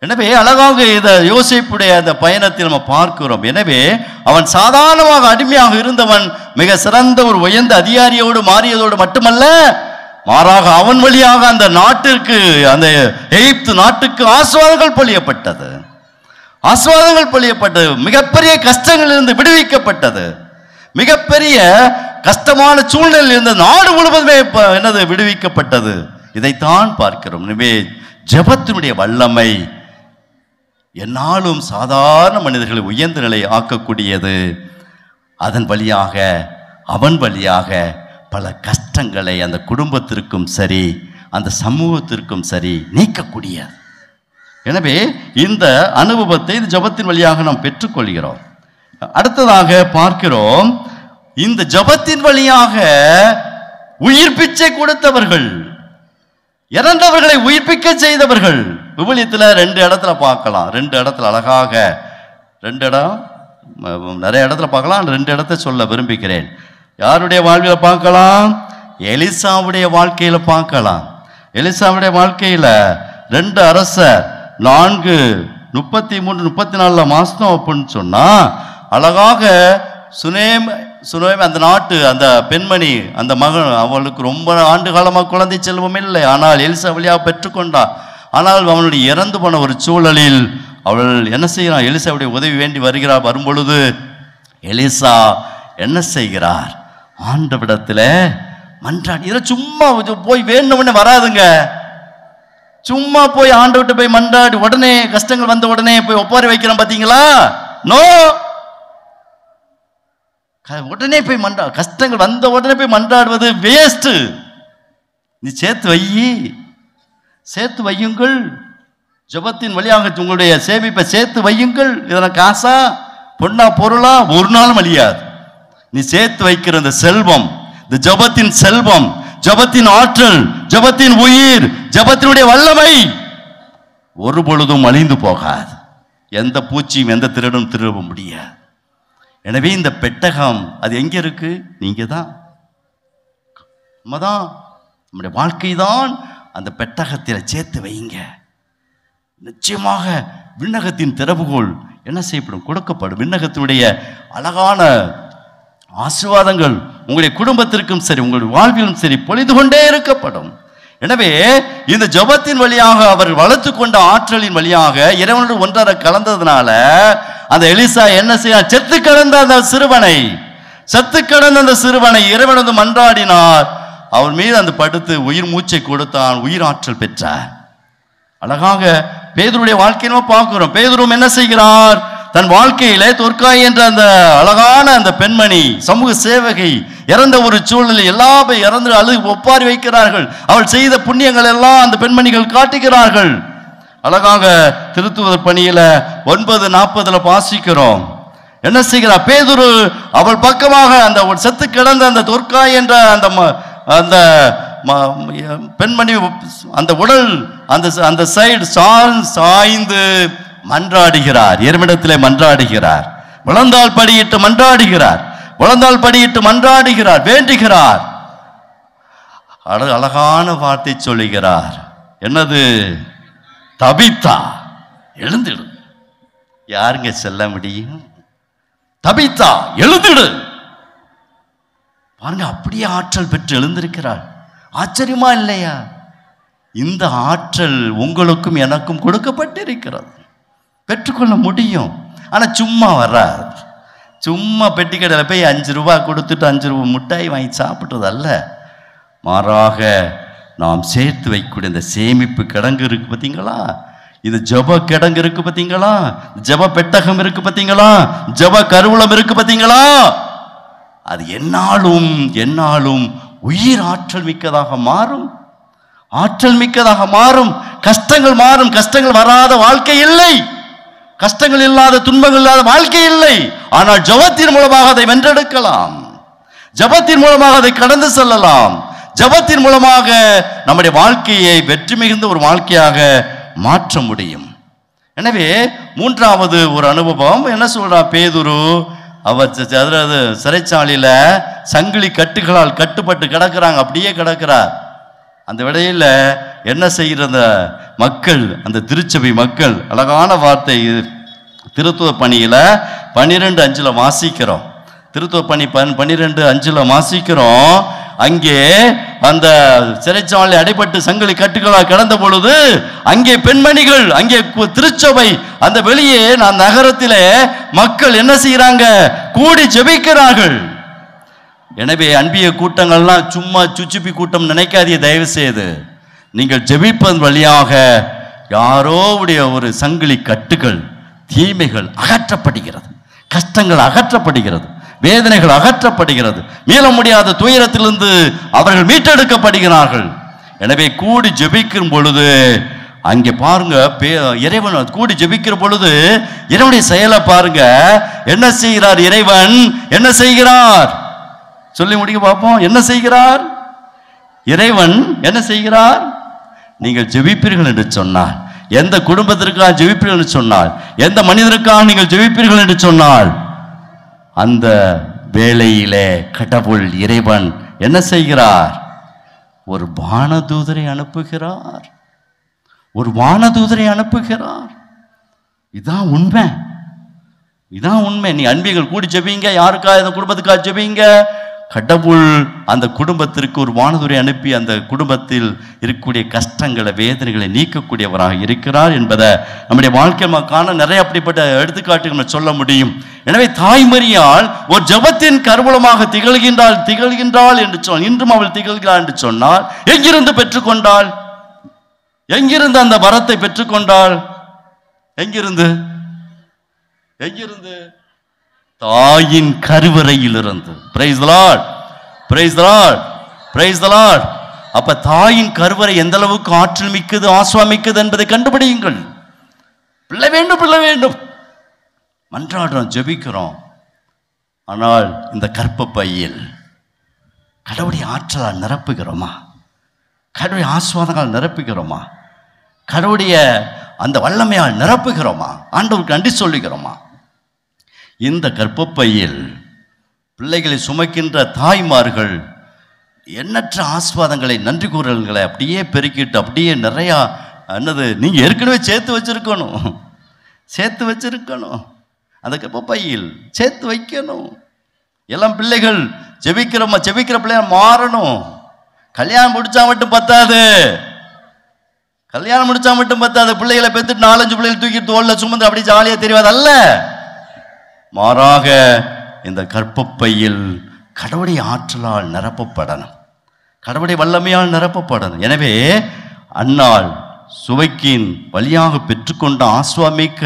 எனவே அழகாக இதை யோசேப்புடைய அந்த பயணத்தை நம்ம பார்க்கிறோம். எனவே அவன் சாதாரணமாக அடிமையாக இருந்தவன் மிக சிறந்த ஒரு உயர்ந்த அதிகாரியோடு மாறியதோடு மட்டுமல்ல, மாறாக அவன் வழியாக அந்த நாட்டிற்கு, அந்த எகிப்து நாட்டுக்கு ஆசீர்வாதங்கள் பொழியப்பட்டது, ஆசீர்வாதங்கள் பொழியப்பட்டது. மிகப்பெரிய கஷ்டங்களிலிருந்து விடுவிக்கப்பட்டது. மிகப்பெரிய கஷ்டமான சூழ்நிலையில் இருந்த நாடு முழுவதுமே என்னது விடுவிக்கப்பட்டது. இதைத்தான் பார்க்கிறோம். எனவே ஜெபத்தினுடைய வல்லமை என்னாலும் சாதாரண மனிதர்களை உயர்ந்த நிலை ஆக்கக்கூடியது. அதன் வழியாக, அவன் வழியாக பல கஷ்டங்களை அந்த குடும்பத்திற்கும் சரி, அந்த சமூகத்திற்கும் சரி நீக்கக்கூடியது. எனவே இந்த அனுபவத்தை இந்த ஜெபத்தின் வழியாக நாம் பெற்றுக்கொள்கிறோம். அடுத்ததாக பார்க்கிறோம், இந்த ஜெபத்தின் வழியாக உயிர் பிச்சை கொடுத்தவர்கள், இறந்தவர்களை உயிர்ப்பிக்க செய்தவர்கள் விவிலியத்தில் 2 இடத்துல பார்க்கலாம். 2 இடத்துல அழகாக, 2 இடம் நிறைய இடத்துல பார்க்கலாம். 2 இடத்தை சொல்ல விரும்புகிறேன். யாருடைய வாழ்வில் பார்க்கலாம்? எலிசாவுடைய வாழ்க்கையில பார்க்கலாம். எலிசாவுடைய வாழ்க்கையில 2 அரசர் 4:33-34 மாசம் அப்படின்னு சொன்னா அழகாக சுனேம் அந்த நாட்டு அந்த பெண்மணி, அந்த மகன், அவளுக்கு ரொம்ப ஆண்டு காலமாக குழந்தை செல்வம் இல்லை. ஆனால் எலிசா வழியாக பெற்றுக்கொண்டார். ஆனால் அவனுடைய இறந்து போன ஒரு சூழலில் அவள் என்ன செய்கிறார்? எலிசாவுடைய உதவி வேண்டி வருகிறார். வரும்பொழுது எலிசா என்ன செய்கிறார்? ஆண்டவரிடத்துல மன்றாடி. இதில் சும்மா போய் வேணும்னு வராதுங்க. சும்மா போய் ஆண்டவர்கிட்ட போய் மன்றாடி உடனே கஷ்டங்கள் வந்த உடனே போய் ஒப்பாரி வைக்கிறோம் பார்த்தீங்களா? நோ, உடனே போய் கஷ்டங்கள் வந்த உடனே போய் மன்றாடுவது வேஸ்ட். நீ சேர்த்து வையுங்கள். ஜெபத்தின் வழியாக உங்களுடைய சேமிப்பை சேர்த்து வையுங்கள். இதனை காசா பொண்ணா பொருளா ஒரு நாளும் அழியாது. நீ சேர்த்து வைக்கிற இந்த செல்வம், இந்த ஜெபத்தின் செல்வம், ஜெபத்தின் ஆற்றல், ஜெபத்தின் உயிர், ஜெபத்தினுடைய வல்லமை ஒரு பொழுதும் அழிந்து போகாது. எந்த பூச்சியும் எந்த திருடும் திருட முடியாது. எனவே இந்த பெட்டகம் அது எங்க இருக்கு? நீங்க தான், நம்ம தான், நம்முடைய வாழ்க்கை தான். அந்த பெட்டகத்தில் சேர்த்து வைங்க. நிச்சயமாக விண்ணகத்தின் திறவுகோல் என்ன செய்யப்படும்? கொடுக்கப்படும். விண்ணகத்தினுடைய அழகான ஆசீர்வாதங்கள் உங்களுடைய குடும்பத்திற்கும் சரி, உங்களுடைய வாழ்விலும் சரி பொழிந்து கொண்டே இருக்கப்படும். எனவே இந்த ஜெபத்தின் வழியாக அவர் வளர்த்து கொண்ட ஆற்றலின் வழியாக இறைவனோடு ஒன்றரை கலந்ததுனால அந்த எலிசா என்ன செய்ய, செத்து கிடந்த அந்த சிறுவனை இறைவன் வந்து மன்றாடினார். அவர் மீது அந்த படுத்து உயிர் மூச்சை கொடுத்தான், உயிர் ஆற்றல் பெற்றார். அழகாக பேதுருடைய வாழ்க்கையில பார்க்கிறோம். பேதுரும் என்ன செய்கிறார், தன் வாழ்க்கையிலே தொற்காய் என்ற அந்த அழகான அந்த பெண்மணி, சமூக சேவகை, இறந்த ஒரு சூழ்நிலை, எல்லாமே இறந்து அழுது ஒப்பாரி வைக்கிறார்கள். அவள் செய்த புண்ணியங்கள் எல்லாம் அந்த பெண்மணிகள் காட்டுகிறார்கள். அழகாக திருத்துவதர் பணியில 9:40 வாசிக்கிறோம். என்ன செய்கிறார் பேதுரு, அவள் பக்கமாக அந்த செத்து கிடந்த அந்த தொற்காய் என்ற அந்த பெண்மணி அந்த உடல் அந்த சைடு சாய்ந்து மன்றாடுகிறார், இறைவனிடத்திலே மன்றாடுகிறார், முழந்தாள் படியிட்டு மன்றாடுகிறார், வேண்டுகிறார். அழகான வார்த்தை சொல்லுகிறார். என்னது? தபித்தா எழுந்திடு. யாருங்க செல்ல முடியும்? தபித்தா எழுந்திடு. பாருங்க, அப்படியே ஆற்றல் பெற்று எழுந்திருக்கிறார். ஆச்சரியமா இல்லையா? இந்த ஆற்றல் உங்களுக்கும் எனக்கும் கொடுக்கப்பட்டிருக்கிறது, பெற்றுக்கொள்ள முடியும். ஆனா சும்மா வராது. சும்மா பெட்டி கடையில் போய் 5 ரூபாய் கொடுத்துட்டு 5 ரூபாய் மிட்டாய் வாங்கி சாப்பிட்றது அல்ல. மாறாக நாம் சேர்த்து வைக்கக்கூடிய இந்த சேமிப்பு கிடங்கு இருக்கு பார்த்தீங்களா, இது ஜப கிடங்கு இருக்கு பார்த்தீங்களா, ஜப பெட்டகம் இருக்கு பார்த்தீங்களா, ஜப கருவூலம் இருக்கு பார்த்தீங்களா, அது என்னாலும் உயிர் ஆற்றல் மிக்கதாக மாறும். கஷ்டங்கள் மாறும். கஷ்டங்கள் வராத வாழ்க்கை இல்லை, கஷ்டங்கள் இல்லாத துன்பங்கள் இல்லாத வாழ்க்கை இல்லை. ஆனால் ஜபத்தின் மூலமாக அதை வென்றெடுக்கலாம், ஜபத்தின் மூலமாக அதை கடந்து செல்லலாம், ஜபத்தின் மூலமாக நம்முடைய வாழ்க்கையை வெற்றி மிகுந்த ஒரு வாழ்க்கையாக மாற்ற முடியும். எனவே 3வது ஒரு அனுபவம் என்ன சொல்றா பேதுரு, அவர் சிறைச்சாலையில சங்கிலி கட்டுகளால் கட்டுப்பட்டு கிடக்கிறாங்க, அப்படியே கிடக்கிறார். அந்த விடையில என்ன செய்கிற அந்த மக்கள், அந்த திருச்சபை மக்கள், அழகான வார்த்தை திருத்துவ பணியில 12:5 வாசிக்கிறோம். திருத்துவ பணி 12:5 வாசிக்கிறோம். அங்கே அந்த சிறைச்சாலை அடைபட்டு சங்கிலி கட்டுகளால் கிடந்த பொழுது அங்கே பெண்மணிகள், அங்கே திருச்சபை, அந்த வெளியே நான் நகரத்திலே மக்கள் என்ன செய்யறாங்க, கூடி ஜெபிக்கிறார்கள். எனவே அன்பிய கூட்டங்கள்லாம் சும்மா சுச்சுப்பி கூட்டம் நினைக்காதீங்க. தயவு செய்து நீங்கள் ஜெபிப்பதன் வழியாக யாரோவுடைய ஒரு சங்கிலி கட்டுகள், தீமைகள் அகற்றப்படுகிறது, கஷ்டங்கள் அகற்றப்படுகிறது, வேதனைகள் அகற்றப்படுகிறது, மீள முடியாத துயரத்திலிருந்து அவர்கள் மீட்டெடுக்கப்படுகிறார்கள். எனவே கூடி ஜெபிக்கும் பொழுது அங்கே பாருங்க, இறைவன் கூடி ஜெபிக்கிற பொழுது இறைவனுடைய செயலை பாருங்க. என்ன செய்கிறார் இறைவன்? என்ன செய்கிறார் சொல்லி முடிக்க பார்ப்போம். என்ன செய்கிறார் இறைவன்? என்ன செய்கிறார்? நீங்கள் ஜெபிப்பீர்கள் என்று சொன்னார், எந்த குடும்பத்திற்காக ஜெபிப்பீர்கள் என்று சொன்னால், எந்த மனிதருக்காக நீங்கள் ஜெபிப்பீர்கள் என்று சொன்னால், அந்த வேளையிலே கடவுள் இறைவன் என்ன செய்கிறார்? ஒரு வானதூதரை அனுப்புகிறார். இதான் உண்மை. நீ அன்பிகள் கூடி ஜெபிங்க, யாருக்காக இந்த குடும்பத்துக்காக ஜெபிங்க. கடவுள் அந்த குடும்பத்திற்கு ஒரு வானதூரை அனுப்பி அந்த குடும்பத்தில் இருக்கக்கூடிய கஷ்டங்களை, வேதனைகளை நீக்கக்கூடியவராக இருக்கிறார் என்பதை நம்முடைய வாழ்க்கையில் காண நிறைய அப்படிப்பட்ட எடுத்துக்காட்டுகள் சொல்ல முடியும். எனவே தாய்மரியால் ஒரு ஜபத்தின் கருவூலமாக திகழ்கின்றாள் என்று சொன்னால், இன்றும் அவள் திகழ்கிறாள் என்று சொன்னால், எங்கிருந்து பெற்றுக்கொண்டாள்? எங்கிருந்து அந்த வரத்தை பெற்றுக்கொண்டாள்? எங்கிருந்து? தாயின் கருவறையிலிருந்து. Praise the Lord, praise the Lord, praise the Lord. அப்ப தாயின் கருவறை எந்த அளவுக்கு ஆற்றல் மிக்கது, ஆஸ்வாமிக்கது என்பதை கண்டுபிடியுங்கள். பிள்ளை வேண்டும் மன்றாடுறோம், ஜெபிக்கிறோம். ஆனால் இந்த கர்ப்பப்பையில் கடவுளுடைய ஆற்றலால் நிரப்புகிறோமா? கடவுளுடைய ஆஸ்வாதங்கள் நிரப்புகிறோமா? கடவுளுடைய அந்த வல்லமையால் நிரப்புகிறோமா? ஆண்டவருக்கு நன்றி சொல்லுகிறோமா? இந்த கர்ப்பப்பையில் பிள்ளைகளை சுமக்கின்ற தாய்மார்கள் எண்ணற்ற ஆஸ்வாதங்களை, நன்றி கூறல்களை அப்படியே பெருக்கிட்டு, அப்படியே நிறையா நீங்க ஏற்கனவே சேர்த்து வச்சிருக்கணும். அந்த கர்ப்பப்பையில் சேர்த்து வைக்கணும். எல்லாம் பிள்ளைகள் ஜெபிக்கிற பிள்ளைகள் மாறணும். கல்யாணம் முடிச்சா மட்டும் பத்தாது. பிள்ளைகளை பெற்றுட்டு 4-5 பிள்ளைகள் தூக்கி தோல்ல சுமந்து அப்படி ஜாலியா தெரியாது அல்ல. மாறாக இந்த கர்ப்பப்பையில் கடவுளுடைய ஆற்றலால் நிரப்பப்படணும், கடவுளுடைய வல்லமையால் நிரப்பப்படணும். எனவே அன்னாள் சுவைக்கின் வழியாக பெற்றுக்கொண்ட ஆஸ்வாமிக்க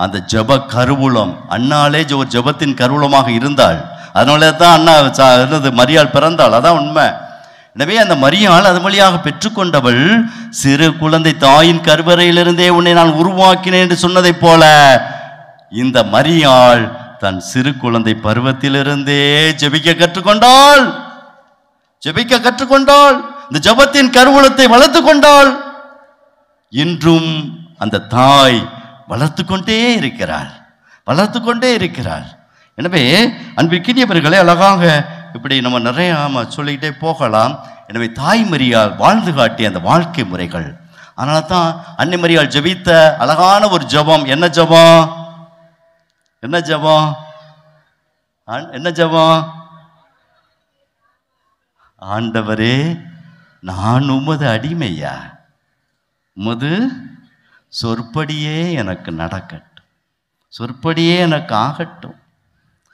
அந்த ஜப கருவூலம், அன்னாலே ஒரு ஜபத்தின் கருவூலமாக இருந்தாள். அதனால தான் அண்ணா இருந்தது மரியாள் பிறந்தாள், அதான் உண்மை. எனவே அந்த மரியாள் அது வழியாக பெற்றுக்கொண்டவள் சிறு குழந்தை தாயின் கருவறையிலிருந்தே உன்னை நான் உருவாக்கினேன் என்று சொன்னதைப் போல இந்த மரியாள் தன் சிறு குழந்தை பருவத்திலிருந்தே ஜெபிக்க கற்றுக்கொண்டாள், ஜெபிக்க கற்றுக்கொண்டாள். இந்த ஜபத்தின் கருவூலத்தை வளர்த்து கொண்டாள். இன்றும் அந்த தாய் வளர்த்து கொண்டே இருக்கிறாள், வளர்த்து கொண்டே இருக்கிறாள். எனவே அன்பிற்கினியவர்களை அழகாக இப்படி நம்ம நிறைய சொல்லிக்கிட்டே போகலாம். எனவே தாய் மரியாள் வாழ்ந்து காட்டிய அந்த வாழ்க்கை முறைகள், அதனால தான் அன்னை மரியாள் ஜெபித்த அழகான ஒரு ஜபம். என்ன ஜபம்? என்ன ஜபம்? என்ன ஜபம்? ஆண்டவரே, நான் உமது அடிமையா, உமது சொற்படியே எனக்கு நடக்கட்டும், சொற்படியே எனக்கு ஆகட்டும்.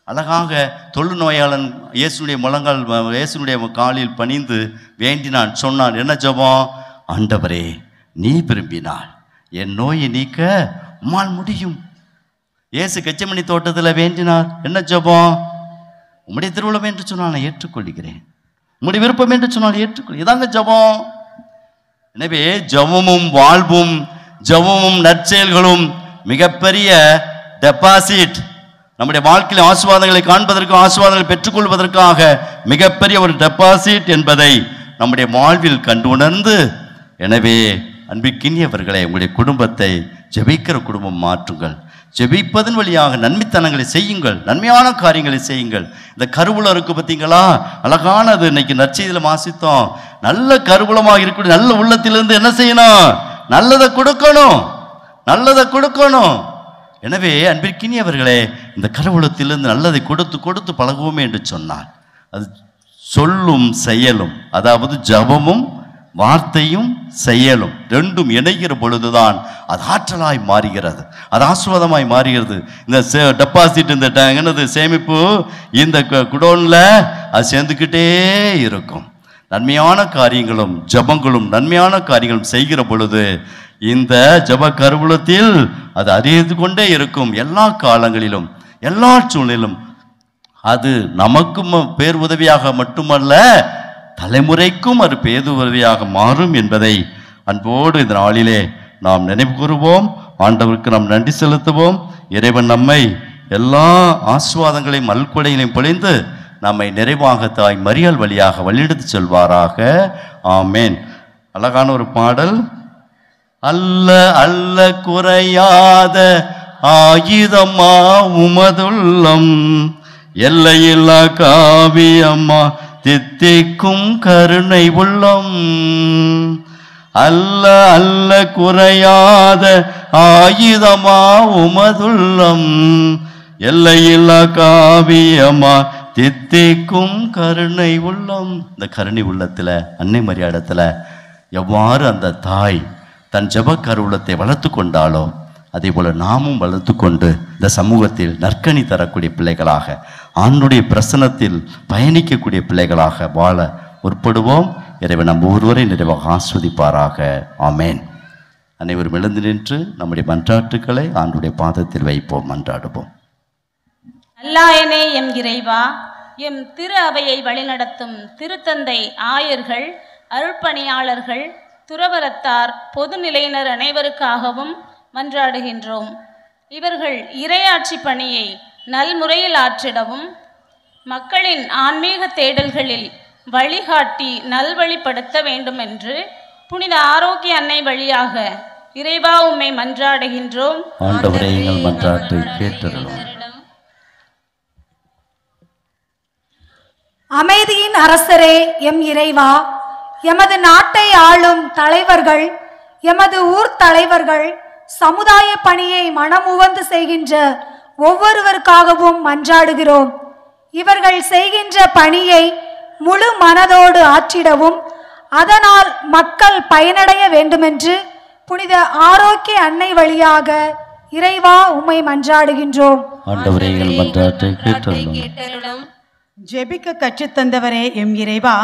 அழகாக தொழுநோயாளன் இயேசுடைய முழங்கால், இயேசுடைய காலில் பணிந்து வேண்டினான், சொன்னான். என்ன ஜபம்? ஆண்டவரே, நீ விரும்பினால் என் நோயை நீக்க உம்மால் முடியும். இயேசு கெச்சமணி தோட்டத்தில் வேண்டினார். என்ன ஜபம்? உம்முடைய திருவுளம் என்று சொன்னால் நான் ஏற்றுக்கொள்கிறேன், உம்முடைய விருப்பம் என்று சொன்னால் ஏற்றுக்கொள். இதாங்க ஜபம். எனவே ஜபமும் வாழ்வும், ஜபமும் நற்செயல்களும் மிகப்பெரிய டெபாசிட். நம்முடைய வாழ்க்கையில் ஆசீர்வாதங்களை காண்பதற்கு, ஆசீர்வாதங்களை பெற்றுக்கொள்வதற்காக மிகப்பெரிய ஒரு டெபாசிட் என்பதை நம்முடைய வாழ்வில் கண்டு உணர்ந்து, எனவே அன்பிற்கினியவர்களே, உங்களுடைய குடும்பத்தை ஜெபிக்கிற குடும்பம் மாற்றுங்கள். ஜெபிப்பதன் வழியாக நன்மைத்தனங்களை செய்யுங்கள், நன்மையான காரியங்களை செய்யுங்கள். இந்த கருவூலம் இருக்கு பார்த்தீங்களா, அழகானது. இன்னைக்கு நற்செய்தியில் வாசித்தோம். நல்ல கருவூலமாக இருக்கக்கூடிய நல்ல உள்ளத்திலிருந்து என்ன செய்யணும்? நல்லதை கொடுக்கணும், நல்லதை கொடுக்கணும். எனவே அன்பிற்கினியவர்களே, இந்த கருவூலத்திலிருந்து நல்லதை கொடுத்து கொடுத்து பழகுவோமே என்று சொன்னார். அது சொல்லும் செயலும், அதாவது ஜபமும் வார்த்தையும் செயலும் ரெண்டும் இணைகிற பொழுதுதான் அது ஆற்றலாய் மாறுகிறது, அது ஆசீர்வாதமாய் மாறுகிறது. இந்த டெபாசிட், இந்த என்னது சேமிப்பு, இந்த குடோனில் அது சேர்ந்துக்கிட்டே இருக்கும். நன்மையான காரியங்களும் ஜபங்களும் நன்மையான காரியங்களும் செய்கிற பொழுது இந்த ஜப கருவூலத்தில் அது அறிந்து கொண்டே இருக்கும். எல்லா காலங்களிலும் எல்லா சூழ்நிலும் அது நமக்கும் பேர் உதவியாக மட்டுமல்ல, தலைமுறைக்கும் அது பேர் உதவியாக மாறும் என்பதை அன்போடு இந்த நாளிலே நாம் நினைவு கூறுவோம். ஆண்டவருக்கு நாம் நன்றி செலுத்துவோம். இறைவன் நம்மை எல்லா ஆசீர்வாதங்களையும் அல்கொடைகளையும் பொழிந்து நம்மை நிறைவாக தாய் மரியாள் வழியாக வழிநடத்தி செல்வாராக. ஆமேன். அழகான ஒரு பாடல். அல்ல அல்ல குறையாத ஆயுதம்மா உமதுள்ளம், எல்லையில்லா காவியம்மா தித்திக்கும் கருணை உள்ளம். அல்ல அல்ல குறையாத ஆயுதமா உமதுள்ளம், எல்லையில்லா காவியமா தித்திக்கும் கருணை உள்ளம். இந்த கருணை உள்ளத்தில் அன்னை மரியாடத்தில் எவ்வாறு அந்த தாய் தன் ஜப கருவூலத்தை வளர்த்து கொண்டாலோ அதே போல நாமும் வளர்த்து கொண்டு இந்த சமூகத்தில் நற்கனி தரக்கூடிய பிள்ளைகளாக, ஆண்டுடைய பிரசன்னத்தில் பயணிக்கக்கூடிய பிள்ளைகளாக வாழ முற்படுவோம். இறைவன் நம் ஒருவரை நிறைவாக ஆஸ்வதிப்பாராக. ஆமேன். அனைவரும் எழுந்து நின்று நம்முடைய மன்றாட்டுக்களை ஆண்டுடைய பாதத்தில் வைப்போம், மன்றாடுவோம். அல்லாயனே எம் இறைவா, எம் திரு அவையை வழிநடத்தும் திருத்தந்தை ஆயர்கள், அருள்பணியாளர்கள், துறவரத்தார், பொதுநிலையினர் அனைவருக்காகவும் மன்றாடுகின்றோம். இவர்கள் இறையாட்சி பணியை நல்முறையில் ஆற்றிடவும், மக்களின் ஆன்மீக தேடல்களில் வழிகாட்டி நல்வழிப்படுத்த வேண்டும் என்று புனித ஆரோக்கிய அன்னை வழியாக இறைவா உம்மை மன்றாடுகின்றோம். ஆண்டவரே, எங்கள் மன்றாட்டை கேட்டருளும். அமைதியின் அரசரே எம் இறைவா, எமது நாட்டை ஆளும் தலைவர்கள், எமது ஊர் தலைவர்கள், சமுதாய பணியை மனமுவந்து செய்கின்ற ஒவ்வொருவருக்காகவும் மன்றாடுகிறோம். இவர்கள் செய்கின்ற பணியை முழு மனதோடு ஆற்றிடவும், அதனால் மக்கள் பயனடைய வேண்டுமென்று புனித ஆரோக்கிய அன்னை வழியாக இறைவா உம்மை மன்றாடுகின்றோம். ஆண்டவரே எங்கள் மன்றாட்டை கேட்டருளும். ஜெபிக்க கற்றுத்தந்தவரே எம் இறைவா,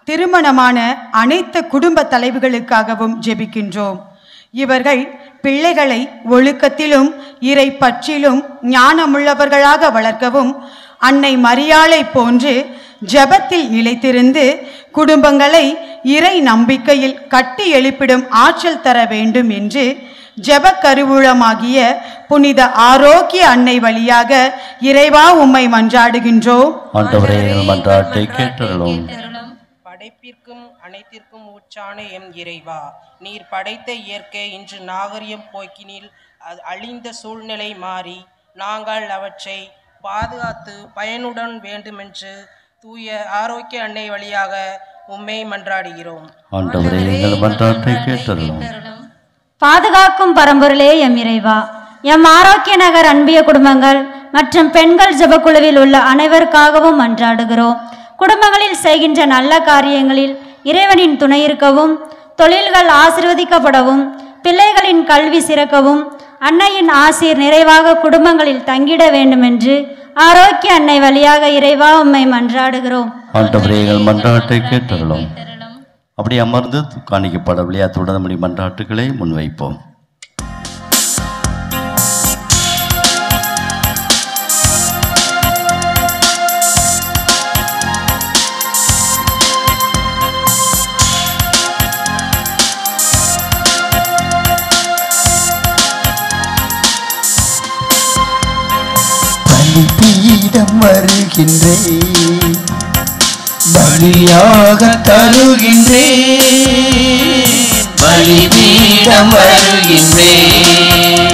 திருமணமான அனைத்து குடும்ப தலைவிகளுக்காகவும் ஜெபிக்கின்றோம். இவர்கள் பிள்ளைகளை ஒழுக்கத்திலும் இறை பற்றிலும் ஞானமுள்ளவர்களாக வளர்க்கவும், அன்னை மரியாளை போன்று ஜெபத்தில் நிலைத்திருந்து குடும்பங்களை இறை நம்பிக்கையில் கட்டி எழுப்பிடும் ஆற்றல் தர வேண்டும் என்று ஜெப கருவூலமாகிய புனித ஆரோக்கிய அன்னை வழியாக இறைவா உம்மை மன்றாடுகின்றோம். ஆண்டவரே எங்கள் மன்றாட்டை கேட்டருளும். படைப்பிற்கும் அனைத்திற்கும் ஊற்றான எம் இறைவா, நீர் படைத்த இயற்கை இன்று நாகரிகம் போக்கினில் அழிந்த சூழ்நிலை மாறி நாங்கள் அவற்றை பாதுகாத்து பயனுடன் வேண்டுமென்று தூய ஆரோக்கிய அன்னை வழியாக உம்மை மன்றாடுகிறோம். ஆண்டவரே எங்கள் மன்றாட்டை கேட்டருளும். பாதுகாக்கும் பரம்பொருளே எம் இறைவா, எம் ஆரோக்கிய நகர் அன்பிய குடும்பங்கள் மற்றும் பெண்கள் ஜெபக்குழுவில் உள்ள அனைவருக்காகவும் மன்றாடுகிறோம். குடும்பங்களில் செய்கின்ற நல்ல காரியங்களில் இறைவனின் துணை இருக்கவும், தொழில்கள் ஆசீர்வதிக்கப்படவும், பிள்ளைகளின் கல்வி சிறக்கவும், அன்னையின் ஆசீர் நிறைவாக குடும்பங்களில் தங்கிட வேண்டுமென்று ஆரோக்கிய அன்னை வழியாக இறைவா உம்மை மன்றாடுகிறோம். ஆண்டவரே எங்கள் மன்றாட்டை கேட்டருளும். அப்படி அமர்ந்து காணிக்கப்பட விளையாட்டு தொடர்ந்து மன்றாட்டுகளை முன்வைப்போம். பலிபீடம் வருகின்றேன், பலியாக தருகின்றேன். பலிபீடம் வருகின்றேன்,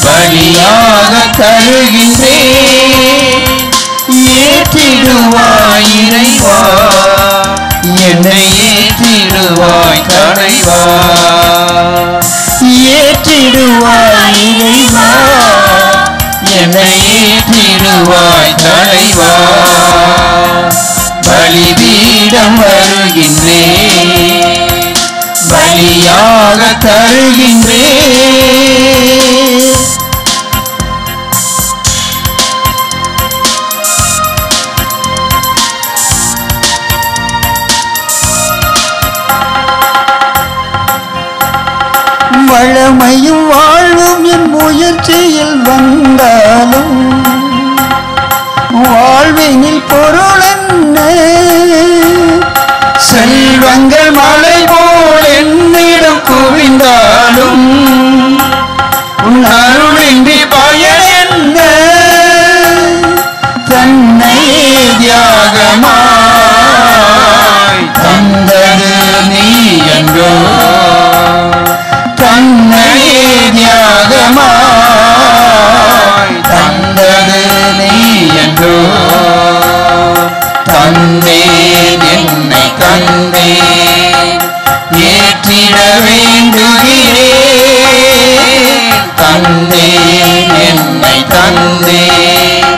பலியாக தருகின்றேன். ஏற்றிடுவாய் இறைவா, என்னை ஏற்றிடுவாய் தலைவா. ஏற்றிடுவாய் இறைவா, என்னை ஏற்றிடுவாய் தலைவா. பலிபீடம் வருகின்றேன், பலியாக தருகின்றேன். வளமையும் வாழ்வும் என் முயற்சியில் வந்தாலும் வாழ்வினில் பொருள் என்ன? செல்வங்கள் மலை போல் என்னிடம் குவிந்தாலும் உன் அருளின்றி பயன் என்ன? தன்னை தியாகமாய் தந்தது நீ என்றோ, தன்னை தியாகமாய் தந்தது நீ என்றோ. தந்தேன் என்னை தந்தேன், ஏற்றிட வேண்டுகிறேன். தந்தேன் என்னை தந்தேன்,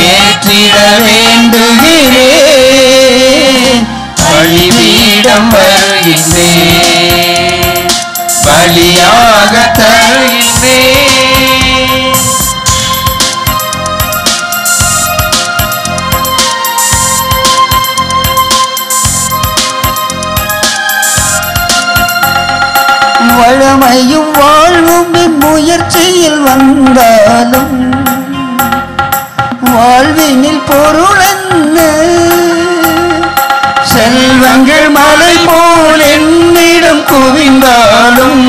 ஏற்றிட வேண்டுகிறேன். பலிபீடம் வருகின்றேன், பலியாக தருகின்றேன். வளமையும் வாழ்வும் என் முயற்சியில் வந்தாலும் வாழ்வினில் பொருள் என்ன? செல்வங்கள் மலை போல் என்னிடம் குவிந்தாலும்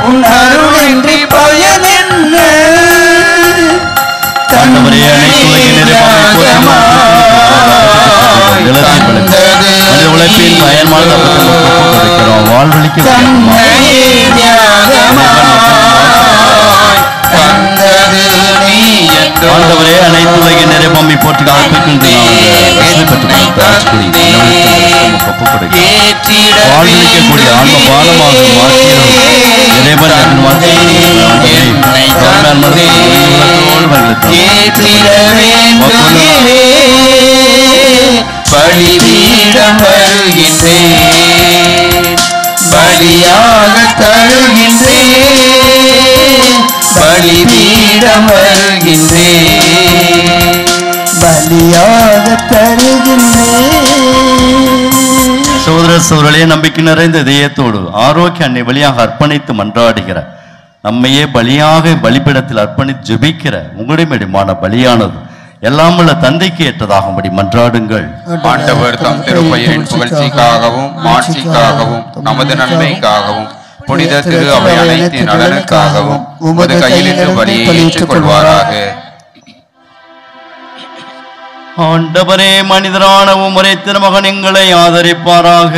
உன் அருளின்றி பயன் என்ன? ஆண்டவரே உழைப்பின் பயன்பாடு வாழ்வழிக்க ஆண்டவரே அனைத்து உலக நிறைப்பம்பி போட்டு வாழ்வழிக்க கூடிய ஆன்ம பாலமாக பலிபீடம் வருகின்றேன், பலியாக தருகின்றேன். பலிபீடம் பலிபீடம் வருகின்றேன், பலியாக தருகின்றேன். சோதர சோதரே, நம்பிக்கை நிறைந்த இதயத்தோடு ஆரோக்கிய அன்னை வழியாக அர்ப்பணித்து மன்றாடுகிற நம்மையே பலியாக பலிபீடத்தில் அர்ப்பணித்து ஜெபிக்கிற உங்களுடைய மெடிமான பலியானது எல்லாம் உள்ள தந்தைக்கு ஏற்றதாகும்படி மன்றாடுங்கள். ஆண்டவர் தம் திருப்பெயரின் புகழ்ச்சிக்காகவும் மாட்சிக்காகவும் நமது நன்மைக்காகவும் புனித திரு அவை அனைத்து நலனுக்காகவும் உமது கையிலிருந்து பலியை ஏற்றுக்கொள்வாராக. ஆண்டவரே, மனிதரான உம்முடைய திருமகன் எங்களை ஆதரிப்பாராக.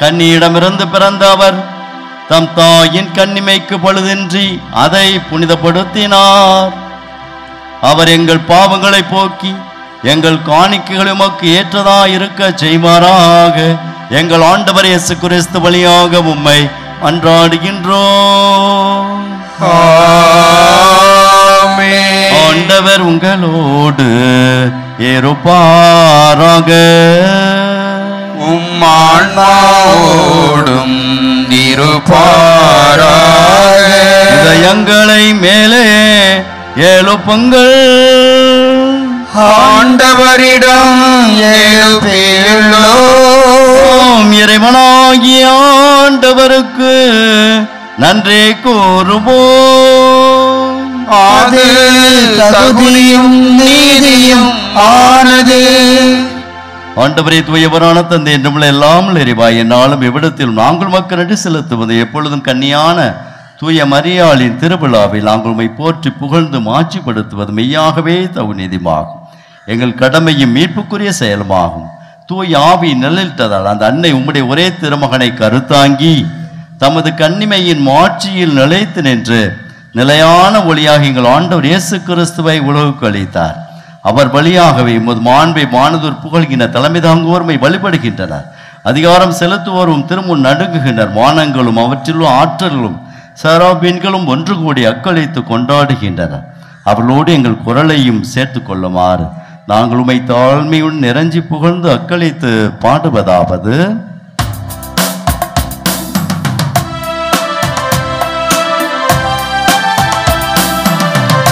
கன்னியிடமிருந்து பிறந்த அவர் தம் தாயின் கன்னிமைக்கு பழுதின்றி அதை புனிதப்படுத்தினார். அவர் எங்கள் பாவங்களை போக்கி எங்கள் காணிக்கைகள் உமக்கு ஏற்றதா இருக்க செய்வாராக. எங்கள் ஆண்டவர் இயேசு கிறிஸ்து வழியாக உம்மை மன்றாடுகின்றோம். ஆண்டவர் உங்களோடு இருப்பாராக. உம்மான்மாவோடும் இருப்பாராக. இதயங்களை மேலே எழுப்புங்கள். ஆண்டவரிடம் எழுப்பியுள்ளோம். இறைவனாகிய ஆண்டவருக்கு நன்றி கூறுவோம். அது தகுதியும் நீதியும் ஆனது. ஆண்டவரே, தூயவரான தந்தை என்றும் எல்லாம் எரிவாய் என்னாலும் எவ்விடத்தில் நாங்கள் மக்கள் நன்றி செலுத்துவது எப்பொழுதும் கன்னியான தூய மரியாளின் திருவிழாவில் நாங்கள் உம்மை போற்றி புகழ்ந்து மாட்சிப்படுத்துவது மெய்யாகவே தகுநீதிமாகும். எங்கள் கடமையும் மீட்புக்குரிய செயலுமாகும். தூய் ஆவி நிழலிட்டதால் அந்த அன்னை உம்முடைய ஒரே திருமகனை கருத்தாங்கி தமது கன்னிமையின் மாட்சியில் நிலைத்து நின்று நிலையான ஒளியாக எங்கள் ஆண்டவர் இயேசு கிறிஸ்துவை உலகுக்கு அளித்தார். அவர் வழியாகவே உமது மாண்பை வானதோர் புகழ்கின்ற தலைமை தாங்குவோர்மை வழிபடுகின்றனர். அதிகாரம் செலுத்துவோரும் திருமுன் நடுங்குகின்றனர். வானங்களும் அவற்றிலும் ஆற்றல்களும் சராபீன்களும் ஒன்று கூடி அக்களித்து கொண்டாடுகின்றனர். அவர்களோடு எங்கள் குரலையும் சேர்த்து கொள்ளுமாறு நாங்கள் உம்மை தாழ்மையுடன் நிறைஞ்சி புகழ்ந்து அக்களித்து பாடுவதாவது: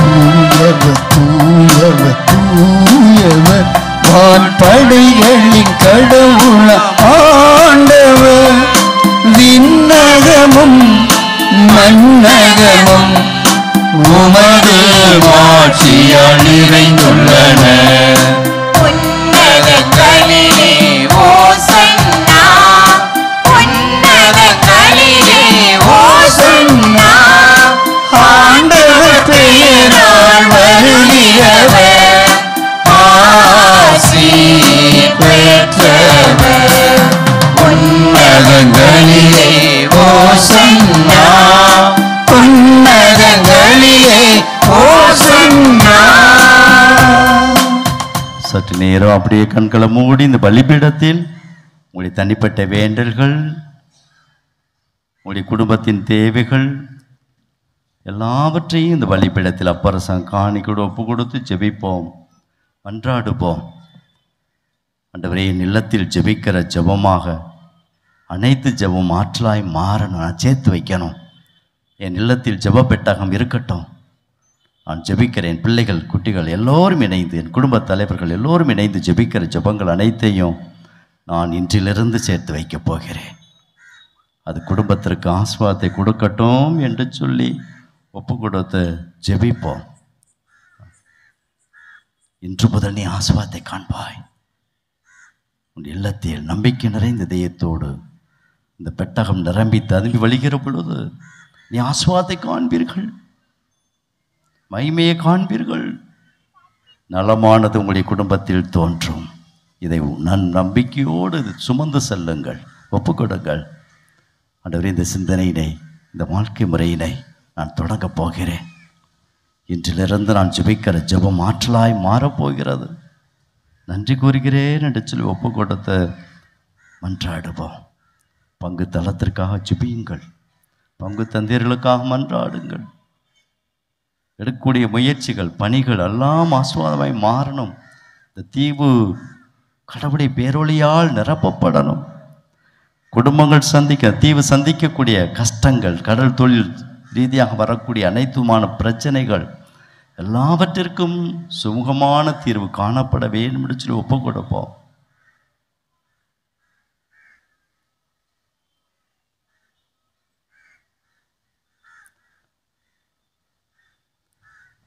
தூயவர் தூயவர் தூயவர் வான்படைகளின் கடவுள ஆண்டவர். விண்ணகமும் மன்னகமும் உமது மாட்சியால் நிறைந்துள்ளன. உன்னதங்களிலே ஓசன்னா, உன்னதங்களிலே ஓசன்னா. ஆண்டவர் பெயரால் வருகிறவர் ஆசி பெற்றவர். உன்னதங்களிலே ஓசன்னா, உன்னதங்களிலே ஓசன்னா. சற்று நேரம் அப்படியே கண்களை மூடி இந்த பலிபீடத்தில் உங்களுடைய தனிப்பட்ட வேண்டல்கள், உங்களுடைய குடும்பத்தின் தேவைகள் எல்லாவற்றையும் இந்த பலிபீடத்தில் அப்பரசம் காணிக்கூட ஒப்பு கொடுத்து ஜெபிப்போம், மன்றாடுவோம். ஆண்டவரே, என் இல்லத்தில் ஜெபிக்கிற ஜெபமாக அனைத்து ஜெபம் ஆற்றலாய் மாறணும். நான் சேர்த்து வைக்கணும். என் இல்லத்தில் ஜெப பெட்டகம் இருக்கட்டும். நான் ஜெபிக்கிறேன். பிள்ளைகள், குட்டிகள் எல்லோரும் இணைந்து, என் குடும்ப தலைவர்கள் எல்லோரும் இணைந்து ஜெபிக்கிற ஜெபங்கள் அனைத்தையும் நான் இன்றிலிருந்து சேர்த்து வைக்கப் போகிறேன். அது குடும்பத்திற்கு ஆசீர்வாதத்தை கொடுக்கட்டும் என்று சொல்லி ஒப்பு கொடுத்து ஜெபிப்போம். இன்று முதல் நீ ஆசீர்வாதத்தை காண்பாய். உன் இல்லத்தில் நம்பிக்கை நிறைந்த இதயத்தோடு இந்த பெட்டகம் நிரம்பி ததும்பி வழிகிற பொழுது நீ ஆசீர்வாதத்தை காண்பீர்கள், மகிமையை காண்பீர்கள். நலமானது உங்களுடைய குடும்பத்தில் தோன்றும். இதை நம்பிக்கையோடு சுமந்து செல்லுங்கள், ஒப்பு கொடுங்கள். ஆண்டவரே, இந்த சிந்தனையினை, இந்த வாழ்க்கை முறையினை நான் தொடங்கப் போகிறேன். இன்றிலிருந்து நான் ஜெபிக்கிற ஜெபம் ஆற்றலாய் மாறப்போகிறது. நன்றி கூறுகிறேன் என்று சொல்லி ஒப்பு கொடுத்து மன்றாடுவோம். பங்கு தளத்திற்காக ஜெபியுங்கள், பங்கு தந்தையர்களுக்காக மன்றாடுங்கள். எடுக்கக்கூடிய முயற்சிகள், பணிகள் எல்லாம் ஆசீர்வாதமாய் மாறணும். இந்த தீவு கடவுளுடைய பேரொளியால் நிரப்பப்படணும். குடும்பங்கள் தீவு சந்திக்கக்கூடிய கஷ்டங்கள், கடல் தொழில் ரீதியாக வரக்கூடிய அனைத்துமான பிரச்சனைகள் எல்லாவற்றிற்கும் சுமூகமான தீர்வு காணப்பட வேண்டும் என்று சொல்லி ஒப்பு கொடுப்போம்.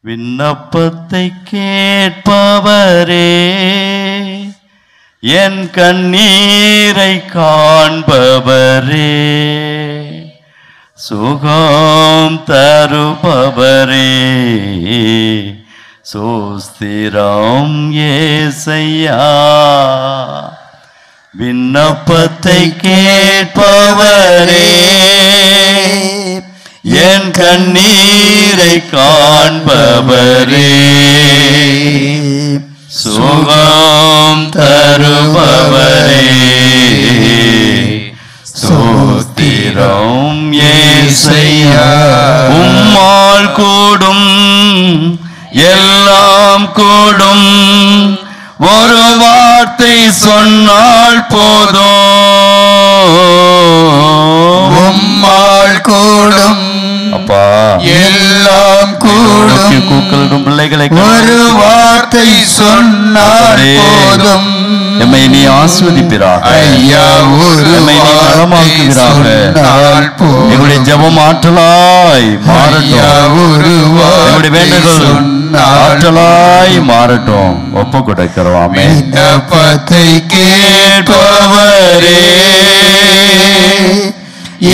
விண்ணப்பத்தை கேட்பவரே, என் கண்ணீரை காண்பவரே, சுகம் தருபவரே, சோஸ்திரம் ஏசையா. விண்ணப்பத்தை கேட்பவரே, என் கண்ணீரை காண்பவரே, சுகம் தருபவரே, ஸ்தோத்திரம் ஏசையா. உம்மால் கூடும் எல்லாம் கூடும், ஒரு வார்த்தை சொன்னால் போதும். உம்மால் கூடும் அப்பா எல்லாம் கூடும், கூக்களிடும் பிள்ளைகளை ஒரு வார்த்தை சொன்னால் போதும். எம்மை நீ ஆஸ்வதிப்பிறாக ஐயா, எம்மை நீ நலமாக்குகிறாக. எங்களுடைய ஜெபம் ஆற்றலாய் மாறட்டும், எங்களுடைய வேண்டுதல் ஆற்றலாய் மாறட்டும். ஒப்பு கொடுக்கிறோம். விண்ணப்பத்தை கேட்பவரே,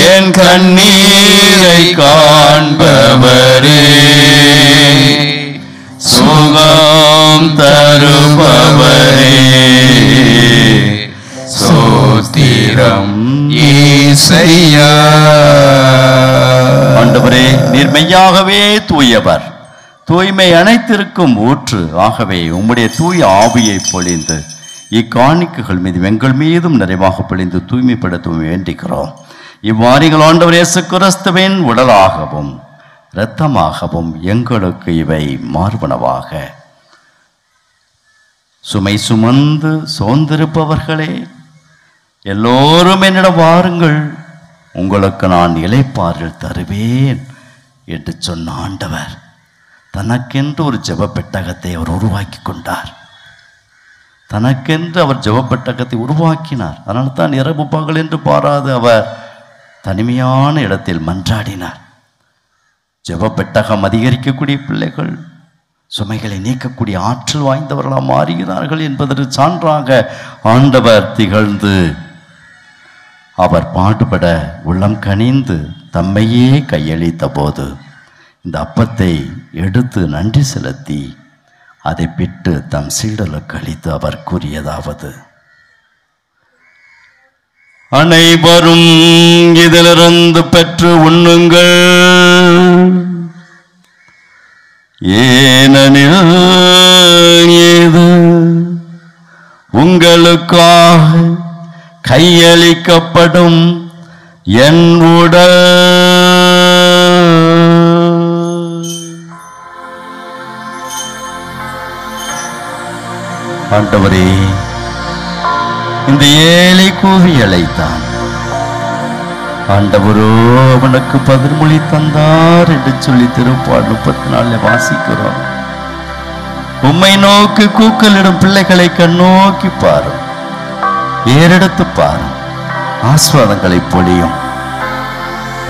என் கண்ணீரை காண்பவரே, சுகம் தருபவரே, ஸ்தோத்திரம் ஏசையா. ஆண்டவரே, நீர் மெய்யாகவே தூயவர், தூய்மை அனைத்திற்கும் ஊற்று. ஆகவே உம்முடைய தூய ஆவியை பொழிந்து இக்காணிக்கைகள் மீது எங்கள் மீதும் நிறைவாக பொழிந்து தூய்மைப்படுத்த வேண்டிக்கிறோம். இவ்வாறுகள் ஆண்டவர் இயேசு கிறிஸ்துவின் உடலாகவும் இரத்தமாகவும் எங்களுக்கு இவை மார்பனவாக. சுமை சுமந்து சோர்ந்திருப்பவர்களே, எல்லோரும் என்னிடம் வாருங்கள், உங்களுக்கு நான் இளைப்பாறுதல் தருவேன் என்று சொன்ன ஆண்டவர் தனக்கென்று ஒரு ஜெப பெட்டகத்தை அவர் உருவாக்கி கொண்டார். தனக்கென்று அவர் ஜெப பெட்டகத்தை உருவாக்கினார். அதனால தான் இரவு பகல் என்று பாராது அவர் தனிமையான இடத்தில் மன்றாடினார். ஜெப பெட்டகம் அதிகரிக்கக்கூடிய பிள்ளைகள் சுமைகளை நீக்கக்கூடிய ஆற்றல் வாய்ந்தவர்களாக மாறுகிறார்கள் என்பதற்கு சான்றாக ஆண்டவர் திகழ்ந்து அவர் பாடுபட உள்ளம் கனிந்து தம்மையே கையளித்த போது இந்த அப்பத்தை எடுத்து நன்றி செலுத்தி அதை பிட்டு தம் சீடலுக்கு அளித்து அவர் கூறியதாவது: அனைவரும் இதிலிருந்து பெற்று உண்ணுங்கள், ஏனெனில் இது உங்களுக்காக கையளிக்கப்படும் என் உடல். ஆண்டவரே, இந்த ஏழை கூவி அழைத்தான். ஆண்டவரோ அவனுக்கு பதிர்மொழி தந்தார் என்று சொல்லி திருப்பால் 34 வாசிக்கிறோம். உம்மை நோக்கி கூக்கலிடும் பிள்ளைகளை கண்ணோக்கி பாரும், ஏறெடுத்து பாரும், ஆஸ்வாதங்களை பொழியும்.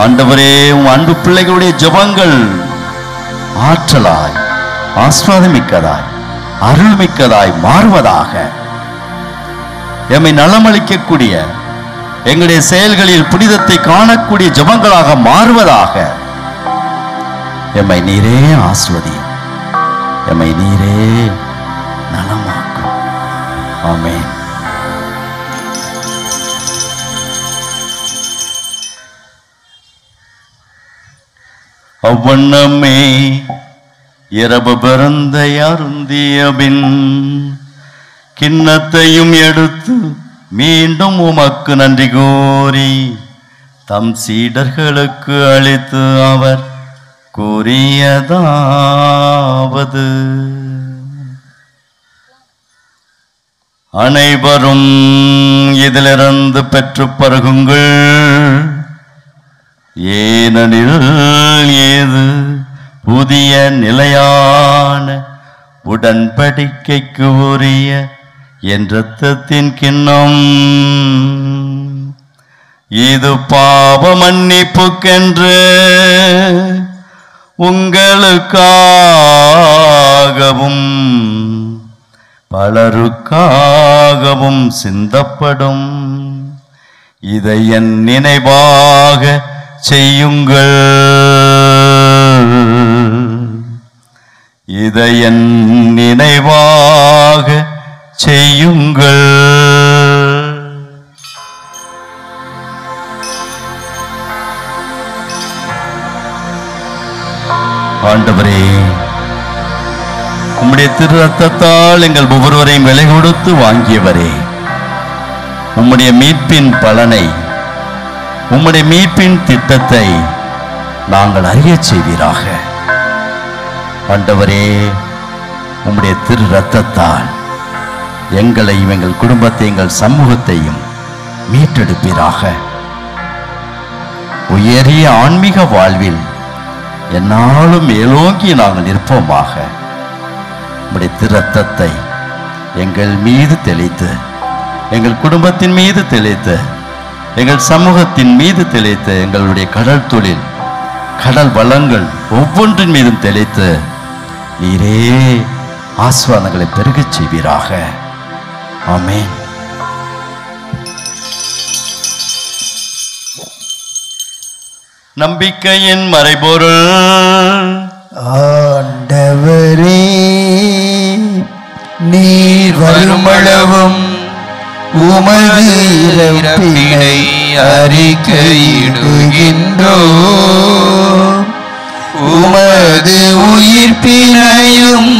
ஆண்டவரே, உம் அன்பு பிள்ளைகளுடைய ஜெபங்கள் ஆற்றலாய், ஆஸ்வாதமிக்கதாய், அருள்மிக்கதாய் மாறுவதாக. எம்மை நலமளிக்கக்கூடிய, எங்களுடைய செயல்களில் புனிதத்தை காணக்கூடிய ஜெபங்களாக மாறுவதாக. எம்மை நீரே ஆஸ்வதியும், எம்மை நீரே நலமாக்கும். ஆமென். அவ்வண்ணமே இரவு பிறந்த அருந்தியபின் கிண்ணத்தையும் எடுத்து மீண்டும் உமக்கு நன்றி கூறி தம் சீடர்களுக்கு அளித்து அவர் கூறியதாவது: அனைவரும் இதிலிருந்து பெற்று பருகுங்கள், ஏனெனில் ஏது புதிய நிலையான உடன்படிக்கைக்கு உரிய என் இரத்தத்தின் கிண்ணம், இது பாவ மன்னிப்புக்கென்று உங்களுக்காகவும் பலருக்காகவும் சிந்தப்படும். இதை என் நினைவாக செய்யுங்கள். இதை என் நினைவாக செய்யுங்கள். ஆண்டவரே, உம்முடைய திரு ரத்தத்தால் எங்கள் ஒவ்வொருவரையும் விலை கொடுத்து வாங்கியவரே, உம்முடைய மீட்பின் பலனை, உம்முடைய மீட்பின் திட்டத்தை நாங்கள் அறியச் செய்வீராக. ஆண்டவரே, உம்முடைய திரு ரத்தத்தால் எங்களையும் எங்கள் குடும்பத்தை எங்கள் சமூகத்தையும் மீட்டெடுப்பீராக. உயரிய ஆன்மீக வாழ்வில் என்னாலும் மேலோங்கி நாங்கள் நிற்போமாக. உம்முடைய திரு ரத்தத்தை எங்கள் மீது தெளித்து, எங்கள் குடும்பத்தின் மீது தெளித்து, எங்கள் சமூகத்தின் மீது தெளித்து, எங்களுடைய கடல் தொழில் கடல் வளங்கள் ஒவ்வொன்றின் மீதும் தெளித்து நீரே ஆசீர்வாதங்களை பெருகச் செய்வீராக. ஆமென். நம்பிக்கையின் மறைபொருள். ஆண்டவரே, நீர் வருமளவும் உமது இறப்பினை அறிக்கையிடுகின்றோம், உமது உயிர்ப்பினையும்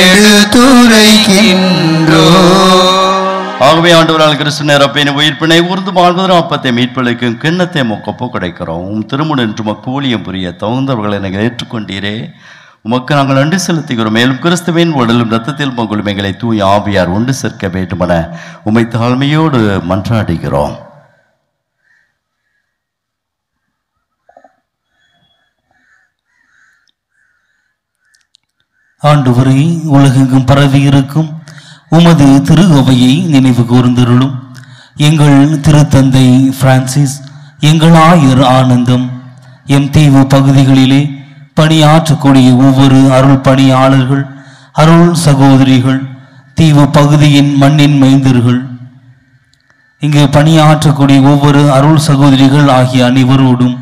எடுத்துரைக்கின்றோம். ஆகவே ஆண்டவரால் கிறிஸ்து நிரப்பின உயிர்ப்பினை ஊர்ந்து வாழ்வதும் அப்பத்தை மீட்பளிக்கும் கிண்ணத்தை மொக்கப்போ கிடைக்கிறோம். உம் திருமணம் என்று உமக்கு ஊழியம் புரிய தகுந்தவர்களை நாங்கள் ஏற்றுக்கொண்டீரே, உமக்கு நாங்கள் நன்றி செலுத்துகிறோம். மேலும் கிறிஸ்துவின் உடலும் இரத்தத்தில் பங்குள்ளும் எங்களை தூய ஆவியார் ஒன்று சேர்க்க வேண்டுமென உம்மை தாழ்மையோடு மன்றாடுகிறோம். ஆண்டவரே, உலகெங்கும் பரவி இருக்கும் உமது திரு அவையை நினைவு கூர்ந்தருளும். எங்கள் திருத்தந்தை பிரான்சிஸ், எங்கள் ஆயர் ஆனந்தம், எம் தீவு பகுதிகளிலே பணியாற்றக்கூடிய ஒவ்வொரு அருள் பணியாளர்கள், அருள் சகோதரிகள், தீவு பகுதியின் மண்ணின் மைந்தர்கள், இங்கு பணியாற்றக்கூடிய ஒவ்வொரு அருள் சகோதரிகள் ஆகிய அனைவரோடும்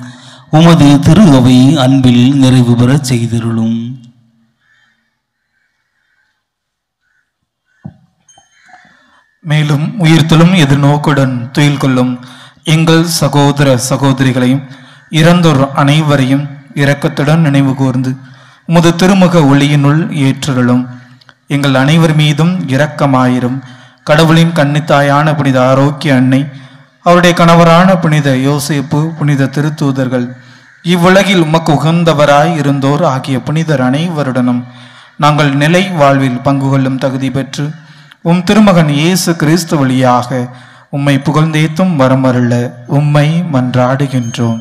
உமது திரு அவை அன்பில் நிறைவு பெறச் செய்தருளும். மேலும் உயிர்த்தலும் எதிர்நோக்குடன் துயில் கொள்ளும் எங்கள் சகோதர சகோதரிகளையும் இறந்தோர் அனைவரையும் இரக்கத்துடன் நினைவு கூர்ந்து உமது திருமுக ஒளியினுள் ஏற்றருளும். எங்கள் அனைவர் மீதும் இரக்கமாயிரும். கடவுளின் கன்னித்தாயான புனித ஆரோக்கிய அன்னை, அவருடைய கணவரான புனித யோசேப்பு, புனித திருத்தூதர்கள், இவ்வுலகில் உமக்கு உகந்தவராய் இருந்தோர் ஆகிய புனிதர் அனைவருடனும் நாங்கள் நிலை வாழ்வில் பங்கு கொள்ளும் தகுதி பெற்று உம் திருமகன் இயேசு கிறிஸ்து வழியாக உம்மை புகழ்ந்தேத்தும் வரமருள உம்மை மன்றாடுகின்றோம்.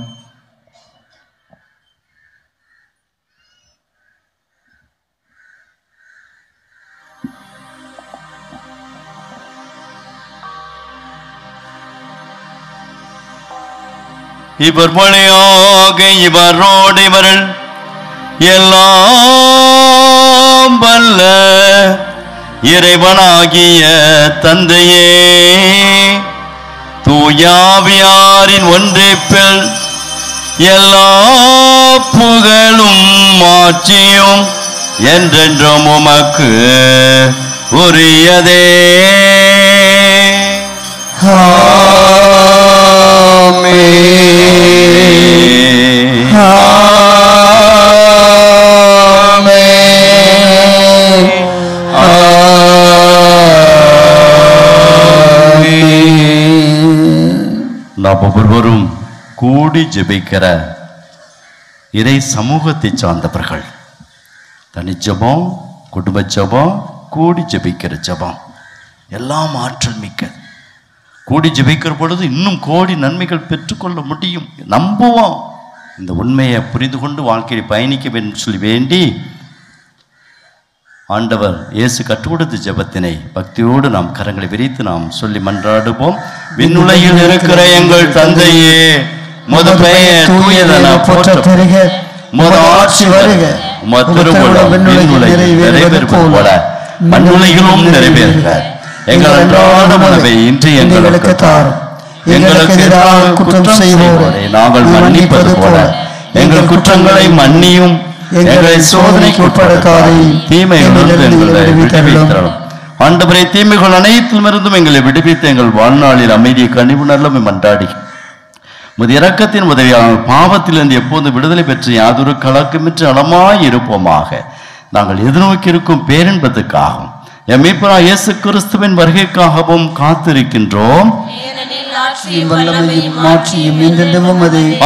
இவர் வழியாக இவரோடு இவர்கள் எல்லாம் வல்ல இறைவனாகிய தந்தையே, தூயாவியாரின் ஒன்றிப்பில் எல்லா புகழும் ஆட்சியும் என்றென்றும் உமக்கு உரியதே. நாம் ஒவ்வொருவரும் கூடி ஜெபிக்கிற இறை சமூகத்தை சார்ந்தவர்கள். தனி ஜெபம், குடும்ப ஜெபம், கூடி ஜெபிக்கிற ஜெபம் எல்லாம் ஆற்றல் மிக்க. கூடி ஜெபிக்கிற பொழுது இன்னும் கோடி நன்மைகள் பெற்றுக்கொள்ள முடியும். நம்புவோம். இந்த உண்மையை புரிந்து கொண்டு வாழ்க்கையை பயணிக்க வேண்டும் சொல்லி வேண்டி ஆண்டவர் இயேசு கற்றுக் கொடுத்த ஜெபத்தினை பக்தியோடு நாம் கரங்களை விரித்து நாம் சொல்லி மன்றாடுவோம். விண்ணுலகில் இருக்கிற எங்கள் தந்தையே, உமது பெயர் தூயதென போற்றப் பெறுக, உமது ஆட்சி வருக, உமது திருவுளம் விண்ணுலகில் நிறைவேறுவது போல மண்ணுலகிலும் நிறைவேறுக. எங்கள் அன்றாட உணவை இன்று எங்களுக்கு தாரும். எங்களுக்கு எதிராக குற்றம் செய்வோரை நாங்கள் மன்னிப்பது போல எங்கள் குற்றங்களை மன்னியும். எங்களை சோதனைக்கு உட்படுத்தாதேயும், தீமைகளிலிருந்து எங்களை விடுவித்தருளும். ஆண்டவரே, தீமைகள் அனைத்திலுமிருந்தும் எங்களை விடுவித்து எங்கள் வாழ்நாளில் அமைதியை கனிவு நல்லமை மன்றாடி உமது இரக்கத்தின் உதவியால் பாவத்திலிருந்து எப்போது விடுதலை பெற்று யாதொரு கலக்கமின்றி நலமாய் இருப்போமாக. நாங்கள் எதிர்நோக்கி இருக்கும் பேரின்பத்துக்காகவும் எம் மீட்பராகிய இயேசு கிறிஸ்துவின் வருகைக்காகவும் காத்திருக்கின்றோம்.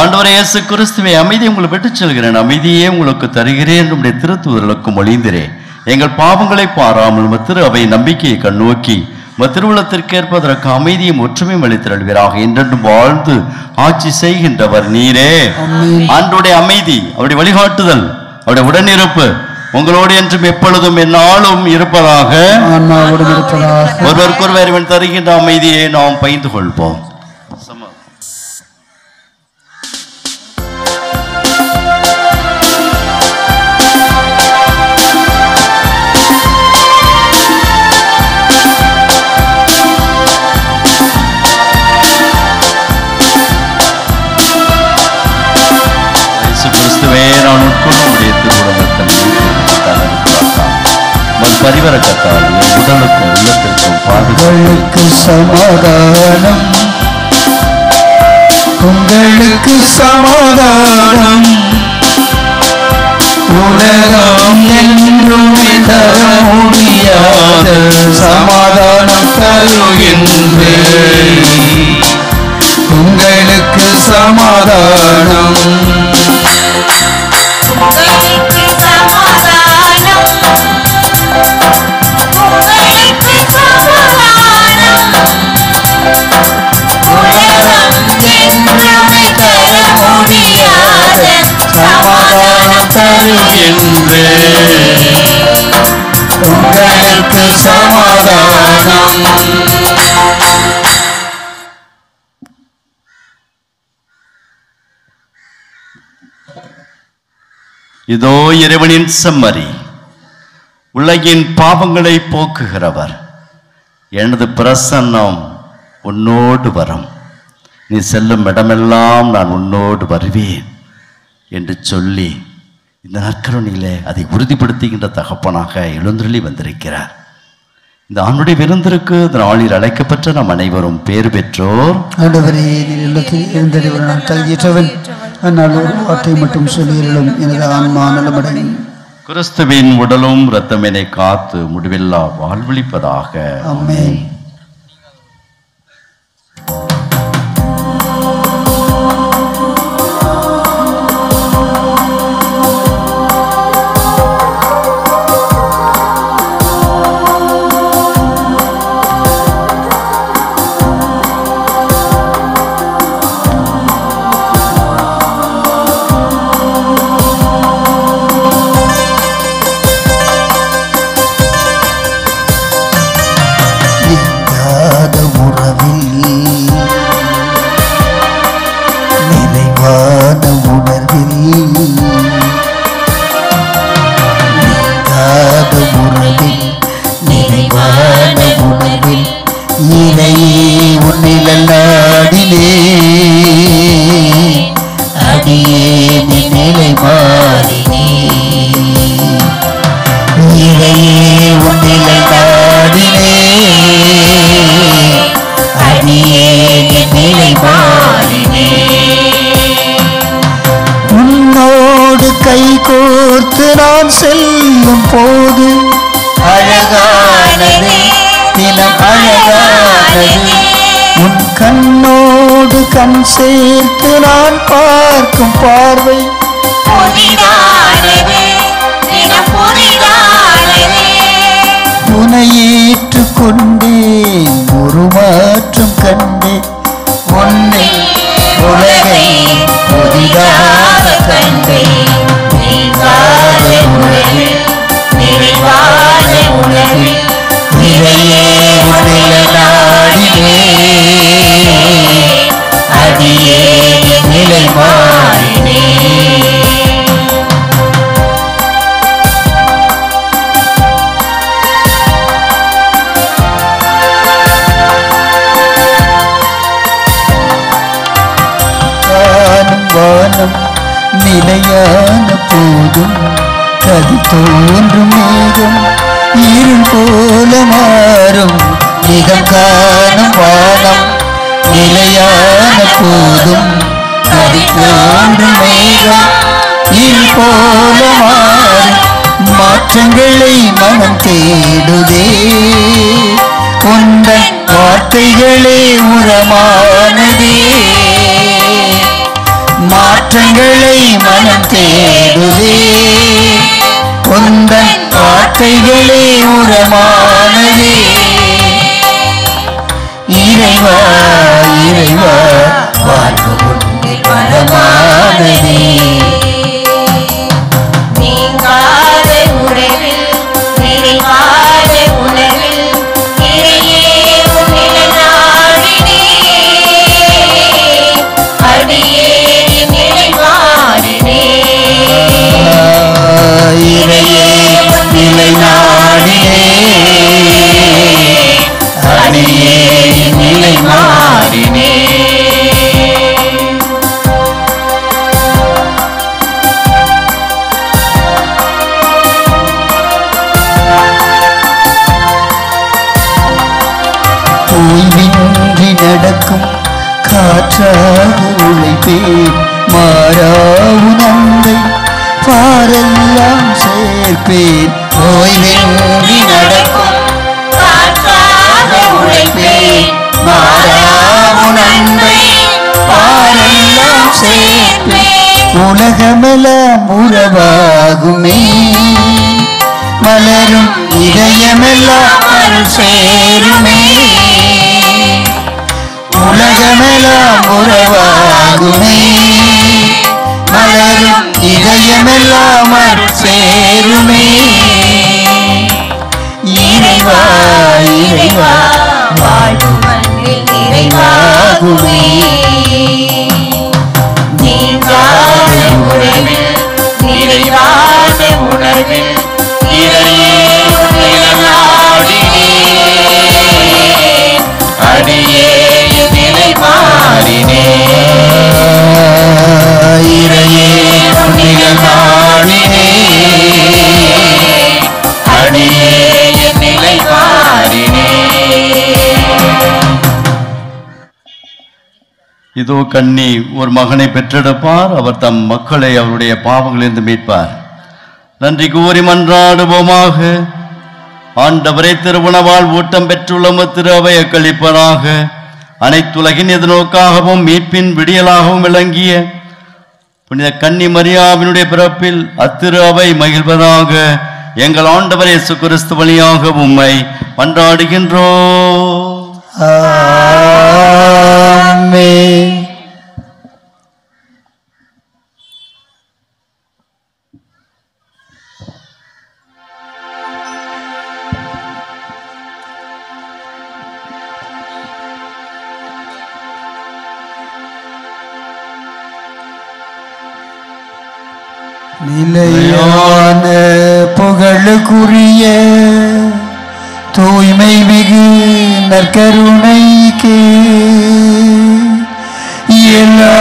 ஆண்டவரே இயேசு கிறிஸ்துவே, அமைதியை உங்களை விட்டுச் செல்கிறேன், அமைதியே உங்களுக்கு தருகிறேன் நம்முடைய திருத்தூதர்களுக்கு மொழிந்திரேன். எங்கள் பாவங்களை பாராமல் திரு அவை நம்பிக்கையை கண்ணோக்கி திருவுளத்திற்கு ஏற்பதற்கு அமைதியும் ஒற்றுமையும் அளித்தருள்வீராக. என்றென்றும் வாழ்ந்து ஆட்சி செய்கின்றவர் நீரே. ஆண்டோடைய அமைதி, அவருடைய வழிகாட்டுதல், அவருடைய உடனிருப்பு உங்களோடு என்றும் எப்பொழுதும் என்னாலும் இருப்பதாக. ஒருவருக்கொருவர் இவன் தருகின்ற அமைதியை நாம் பகிர்ந்து கொள்வோம். நான் உட்கொள்ளுடைய பரிவரக்கத்தால் என் உடலுக்கும் உள்ளத்திற்கும் பாதுகாப்பு சமாதானம், உங்களுக்கு சமாதானம், உலகம் என்றும் தர முடியாத சமாதானம் தருகின்றேன். உங்களுக்கு சமாதானம், உங்களுக்கு சமாதானம். இதோ இறைவனின் செம்மறி, உலகின் பாவங்களை போக்குகிறவர். எனது பிரசன்னம் உன்னோடு வரும், நீ செல்லும் இடமெல்லாம் நான் உன்னோடு வருவேன் என்று சொல்லி இந்த நற்கருணையிலே அதை உறுதிப்படுத்துகின்ற தகப்பனாக எழுந்தருளி வந்திருக்கிறார். இந்த ஆண்டுடைய விருந்திற்கு நாளில் அழைக்கப்பட்ட நாம் அனைவரும் பேறு பெற்றோர். ஆண்டவரே, நீர் இல்லத்தில் எழுந்தறிவர் நான் தகுதியற்றவன், ஆனால் ஒரு வார்த்தை மட்டும் சொல்லியிருளும், எனது ஆன்மா நலமடையும். கிறிஸ்துவின் உடலும் இரத்தமினை காத்து முடிவில்லா வாழ்வளிப்பதாக. ஆமென். உன்னோடு கை கோர்த்து நான் செல்லும் போது அழகானது, தினம் அழகானது. உன் கண்ணோடு கண் சேர்த்து நான் பார்க்கும் பார்வை உன்னை ஏற்றுக்கொண்டேன், ஒரு மாற்றம் கண்டேன். தோன்றும் மேகம் இருள் போல மாறும் நிகம் காணும் வானம் நிலையான போதும் நதி தோன்றும் மேகம் இருள் போல மாறும் மாற்றங்களை மனம் தேடுதே உந்தன் வார்த்தைகளே உரமானதே மாற்றங்களை மனம் தேடுதே உந்தன் வார்த்தைகளே உரமானதே இறைவா இறைவா வாழ்வு உன்னில் வளமானதே நீங்காத உறவில் நிறைவாத உணவில் இறையே உன்னில் நாடினே அடியே நிலை மாறினே இறையே நிலை நாடினே அடியே நிலை மாறினே ஓய்வின்றி நடக்கும் காற்றாக உழைப்பேன் மாறாவு நன்மை பாரெல்லாம் சேர்ப்பேன் ஓய்வின்றி நடக்கும் காற்றாக உழைப்பேன் மாறாவு நன்மை பாரெல்லாம் சேர்ப்பேன் உலகமெல்லாம் உறவாகுமே மலரும் இதயமெல்லாம் அருள் சேருமே உலகமெல்லாம் உறவாகுமே மலரும் இதயமெல்லாம் அருள் சேருமே இறைவா இறைவா வாழ்வு மண்ணில் நிறைவாகுமே நீங்காத உறவில் நிறைவாத உணர்வில் இறையே உன்னில் நாடினே அடியே நிலை மாறினே இறையே உன்னில் நாடினே அடியே நிலை மாறினே இதோ கன்னி ஒரு மகனை பெற்றெடுப்பார், அவர் தம் மக்களை அவருடைய பாவங்களிலிருந்து மீட்பார். நன்றி கூறி மன்றாடுவோமாக. ஆண்டவரை திருவுணவால் ஊட்டம் பெற்றுள்ள திரு அவையை கழிப்பதாக. அனைத்துலகின் எதிர்நோக்காகவும் மீட்பின் விடியலாகவும் விளங்கிய புனித கன்னி மரியாவினுடைய பிறப்பில் அத்திரு அவை மகிழ்வதாக. எங்கள் ஆண்டவர் இயேசு கிறிஸ்து வழியாக உம்மை மன்றாடுகின்றோம். ஆமென். நிலையான புகழுக்குரிய தூய்மை மிகு நற்கருணைக்கு எல்லா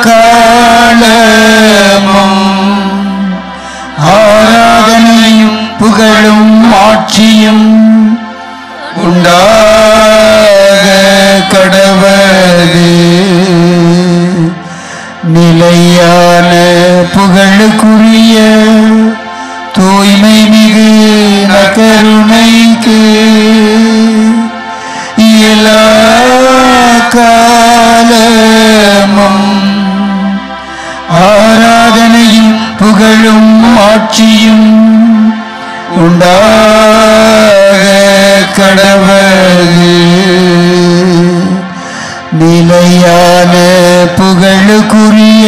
காலமும் ஆராதனையும் புகழும் ஆட்சியும் உண்டாக கடவது. நிலையான புகழுக்குரிய தூய்மை மிகு நற்கருணைக்கு எல்லா காலமும் ஆராதனையும் புகழும் ஆட்சியும் உண்டாக கடவது. நிலையான புகழுக்குரிய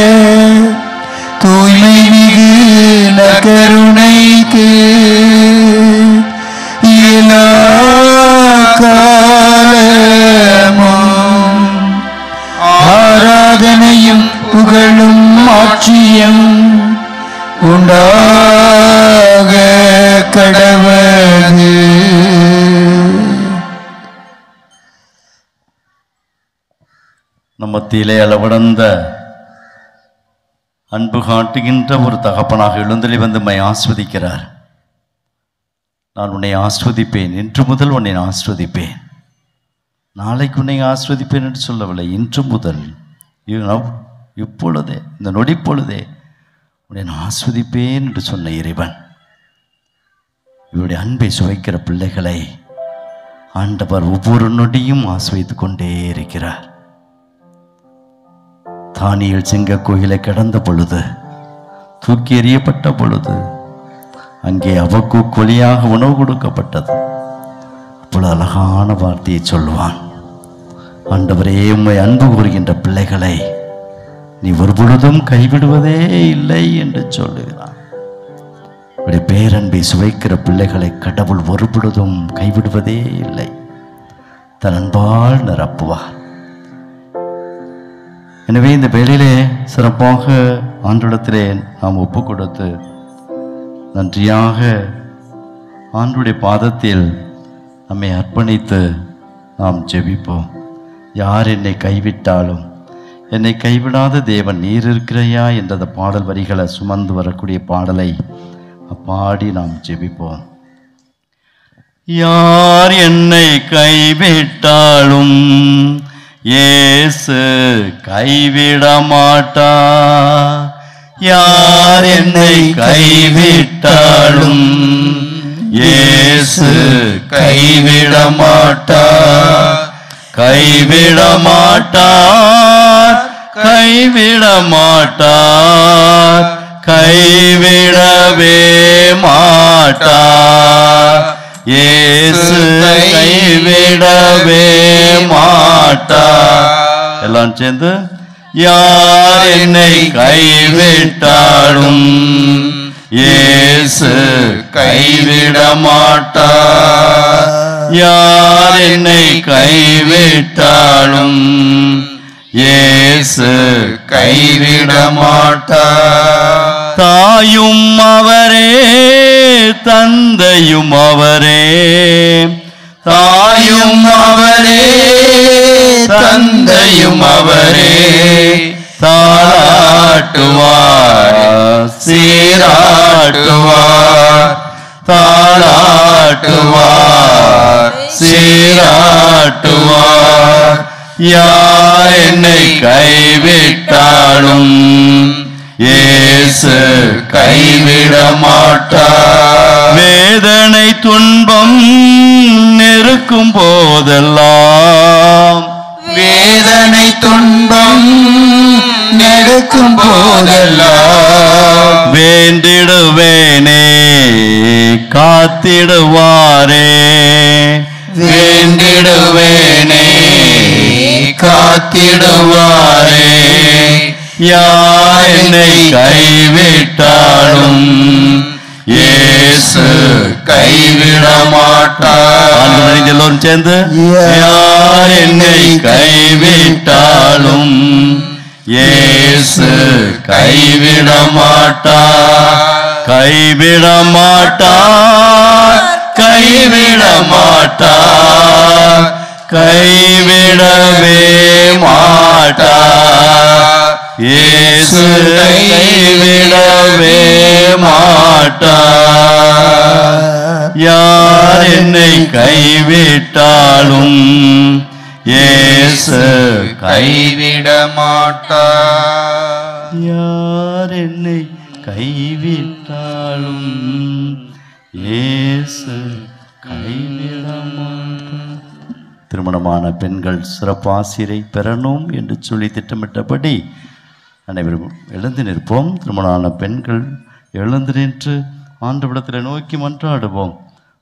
தூய்மை மிகு நற்கருணைக்கு எல்லா காலமும் ஆராதனையும் புகழும் ஆட்சியும் உண்டாக கடவது. மத்தியிலே அளவடந்த அன்பு காட்டுகின்ற ஒரு தகப்பனாக எழுந்தருளி வந்து உம்மை ஆஸ்வதிக்கிறார். நான் உன்னை ஆஸ்வதிப்பேன், இன்று முதல் உன்னை ஆஸ்வதிப்பேன். நாளைக்கு உன்னை ஆஸ்வதிப்பேன் என்று சொல்லவில்லை, இன்று முதல் இப்பொழுதே, இந்த நொடி பொழுதே உன்னை நான் ஆஸ்வதிப்பேன் என்று சொன்ன இறைவன் இவருடைய அன்பை சுவைக்கிற பிள்ளைகளை ஆண்டவர் ஒவ்வொரு நொடியும் ஆஸ்வதித்துக் கொண்டே இருக்கிறார். தானியேல் சிங்க கோயிலை கடந்த பொழுது, தூக்கி எறியப்பட்ட பொழுது, அங்கே அவக்கு கொலியாக உணவு கொடுக்கப்பட்டது. அப்பொழுது அழகான வார்த்தையை சொல்லுவான், ஆண்டவரே உம்மை அன்பு கூறுகின்ற பிள்ளைகளை நீ ஒரு பொழுதும் கைவிடுவதே இல்லை என்று சொல்லுகிறான். இப்படி பேரன்பை சுவைக்கிற பிள்ளைகளை கடவுள் ஒரு பொழுதும் கைவிடுவதே இல்லை, தன் அன்பால் நிரப்புவார். எனவே இந்த வேளையிலே சிறப்பாக ஆண்டவரிடத்திலே நாம் ஒப்பு கொடுத்து நன்றியாக ஆண்டவருடைய பாதத்தில் நம்மை அர்ப்பணித்து நாம் ஜெபிப்போம். யார் என்னை கைவிட்டாலும் என்னை கைவிடாத தேவன் நீர் இருக்கிறையா என்ற அந்த பாடல் வரிகளை சுமந்து வரக்கூடிய பாடலை பாடி நாம் ஜெபிப்போம். யார் என்னை கைவிட்டாலும் இயேசு கைவிட மாட்டார். யார் என்னை கைவிட்டாலும் இயேசு கைவிட மாட்டார். கைவிட மாட்டார், கைவிட மாட்டார், கைவிடவே மாட்டார். இயேசு கைவிடவே மாட்டார். எல்லாம் சேர்ந்து, யார் என்னை கைவிட்டாலும் இயேசு கைவிட மாட்டார். யார் என்னை கைவிட்டாலும் இயேசு கைவிட மாட்டார். தாயும் அவரே, தந்தையும் அவரே, தாயும் அவரே, தந்தையும் அவரே, தாளாட்டுவார், சீராட்டுவார், தாளாட்டுவார், சீராட்டுவார். யார் என்னை கைவிட்டாலும் இயேசு கைவிட மாட்டார். வேதனை துன்பம் நெருக்கும் போதெல்லாம், வேதனை துன்பம் நெருக்கும் போதெல்லாம் வேண்டிடுவேனே காத்திடுவாரே. வேண்டிடுவேனே காத்திடுவாரே. யார் என்னை கைவிட்டாலும் இயேசு கைவிட மாட்டார். எல்லோரும் சேர்ந்து, யார் என்னை கைவிட்டாலும் இயேசு கைவிட மாட்டார். கைவிட மாட்டார், கைவிட மாட்டார், கைவிடவே மாட்டார். இயேசு கைவிடவே மாட்டார். யார் என்னை கைவிட்டாலும் இயேசு கைவிட மாட்டார். யார் என்னை கைவிட்டாலும் இயேசு கைவிட மாட்டார். திருமணமான பெண்கள் சிறப்பு ஆசிரை பெறணும் என்று சொல்லி திட்டமிட்டபடி அனைவரும் எழுந்து நிற்போம். திருமணமான பெண்கள் எழுந்து நின்று ஆண்டவரிடத்தில் நோக்கி மன்றாடுவோம்.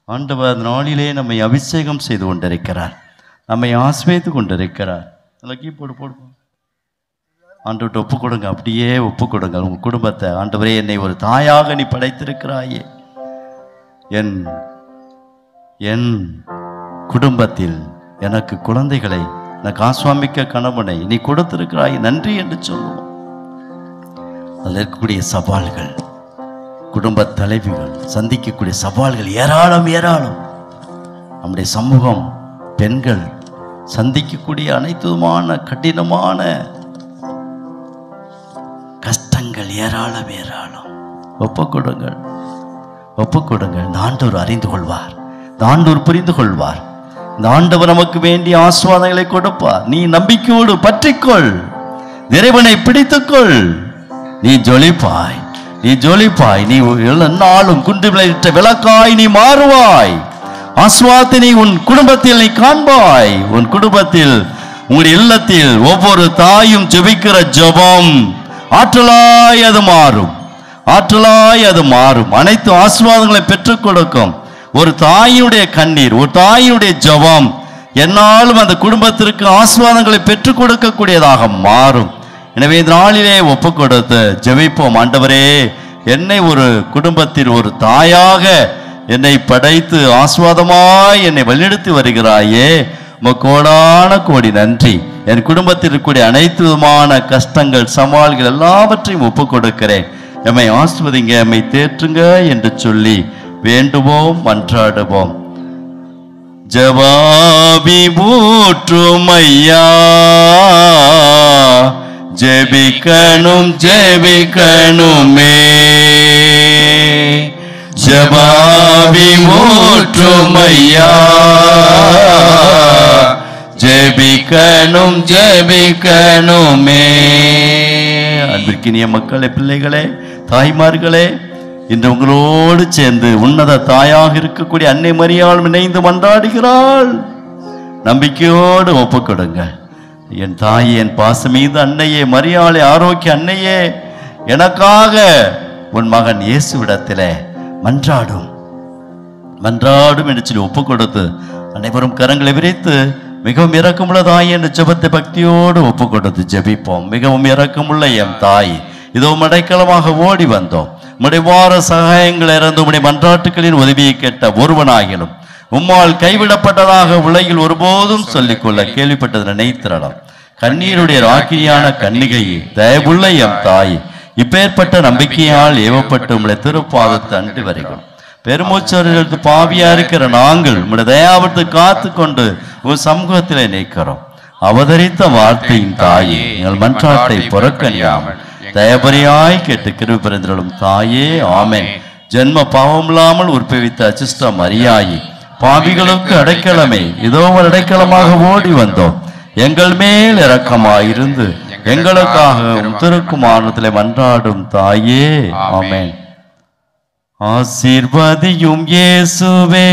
ஆண்டவர் அந்த நாளிலே நம்மை அபிஷேகம் செய்து கொண்டிருக்கிறார், நம்மை ஆஸ்வதித்து கொண்டிருக்கிறார். அதில் கீபோர்டு போடுவோம். ஆண்டவர்கிட்ட ஒப்பு கொடுங்க, அப்படியே ஒப்பு கொடுங்க உங்கள் குடும்பத்தை. ஆண்டவரே, என்னை ஒரு தாயாக நீ படைத்திருக்கிறாயே, என் என் குடும்பத்தில் எனக்கு குழந்தைகளை, எனக்கு ஆஸ்வாமிக்க கணவனை நீ கொடுத்திருக்கிறாய், நன்றி என்று சொல்லுவோம். அதில் இருக்கக்கூடிய சவால்கள், குடும்ப தலைவிகள் சந்திக்கக்கூடிய சவால்கள் ஏராளம் ஏராளம். நம்முடைய சமூகம், பெண்கள் சந்திக்கக்கூடிய அனைத்து விதமான கடினமான கஷ்டங்கள் ஏராளம் ஏராளம். ஒப்புக்கொடுங்கள், ஒப்புக்கொடுங்கள். இந்த ஆண்டவர் அறிந்து கொள்வார், இந்த ஆண்டவர் புரிந்து கொள்வார். இந்த ஆண்டவர் நமக்கு வேண்டிய ஆசீர்வாதங்களை கொடுப்பார். நீ நம்பிக்கையோடு பற்றிக்கொள், இறைவனை பிடித்துக்கொள். நீ ஜொலிப்பாய், நீ ஜொலிப்பாய். நீ நாளும் குன்றிட்ட விளக்காய் நீ மாறுவாய். ஆசீர்வாதத்தை நீ உன் குடும்பத்தில் நீ காண்பாய். உன் குடும்பத்தில், உங்களுடைய இல்லத்தில் ஒவ்வொரு தாயும் ஜெபிக்கிற ஜெபம் ஆற்றலாய் அது மாறும், ஆற்றலாய் அது மாறும். அனைத்து ஆசீர்வாதங்களை பெற்றுக் கொடுக்கும். ஒரு தாயினுடைய கண்ணீர், ஒரு தாயினுடைய ஜெபம் என்னாலும் அந்த குடும்பத்திற்கு ஆசீர்வாதங்களை பெற்றுக் கொடுக்கக்கூடியதாக மாறும். எனவே இந்த நாளிலே ஒப்பு கொடுத்து ஜெபிப்போம். ஆண்டவரே, என்னை ஒரு குடும்பத்தில் ஒரு தாயாக என்னை படைத்து ஆசீர்வாதமாய் என்னை வழிநடத்தி வருகிறாயே, கோடான கோடி நன்றி. என் குடும்பத்தில் இருக்கக்கூடிய அனைத்து விதமான கஷ்டங்கள் சவால்கள் எல்லாவற்றையும் ஒப்பு கொடுக்கிறேன். எம்மை ஆசீர்வதிங்க, எம்மை தேற்றுங்க என்று சொல்லி வேண்டுவோம், மன்றாடுவோம். ஜவாபி ஊற்றுமையா, ஜெபிக்கணும் ஜெபிக்கணுமே. ஜவாபி ஊற்றுமையா, ஜெபிக்கணும் ஜெபிக்கணுமே. அன்பிற்கினிய மக்களே, பிள்ளைகளே, தாய்மார்களே, இன்று உங்களோடு சேர்ந்து உன்னத தாயாக இருக்கக்கூடிய அன்னை மரியாள் இணைந்து மன்றாடுகிறாள். நம்பிக்கையோடு ஒப்புக்கொடுங்க. என் தாயே, என் பாசமீது அன்னையே, மரியாளே, ஆரோக்கிய அன்னையே, எனக்காக உன் மகன் இயேசுவிடத்திலே மன்றாடும், மன்றாடும் என்று சொல்லி ஒப்பு கொடுத்து அனைவரும் கரங்களை விரித்து மிகவும் இரக்கமுள்ள தாய் என்ற ஜெபத்தை பக்தியோடு ஒப்பு கொடுத்து ஜெபிப்போம். மிகவும் இரக்கமுள்ள எம் தாய், இதோ மடைக்கலமாக ஓடி வந்தோம். முடிவார சகாயங்கள் இறந்து உடைய மன்றாட்டுகளின் உதவியை கேட்ட ஒருவனாகிலும் உம்மால் கைவிடப்பட்டதாக உலகில் ஒருபோதும் சொல்லிக்கொள்ள கேள்விப்பட்டது நினைத்திரலாம். கண்ணீருடைய ராக்கினியான கன்னிகையே, தயவுள்ள எம் தாய், இப்பேற்பட்ட நம்பிக்கையால் ஏவப்பட்டு உம்முடைய திருப்பாதத்தை அண்டி வருகிறோம். பெருமூச்சருக்கு பாவியா இருக்கிற நாங்கள் உம்முடைய தயாவத்தை காத்து கொண்டு ஒரு சமூகத்திலே நிற்கிறோம். அவதரித்த வார்த்தையின் தாயே, எங்கள் மன்றாட்டை புறக்கணியாமல் தயபரியாய் கேட்டு கிருபை புரிந்திருளும் தாயே, ஆமென். ஜென்ம பாவம் இல்லாமல் உற்பவித்த அச்சிஷ்ட மரியாயே, பாவிகளுக்கு அடைக்கலமே, இதோ ஒரு அடைக்கலமாக ஓடி வந்தோம். எங்கள் மேல் இரக்கமாயிருந்து எங்களுக்காக திருக்குமாரத்திலே மன்றாடும் தாயே, ஆமென். ஆசீர்வதியும் இயேசுவே,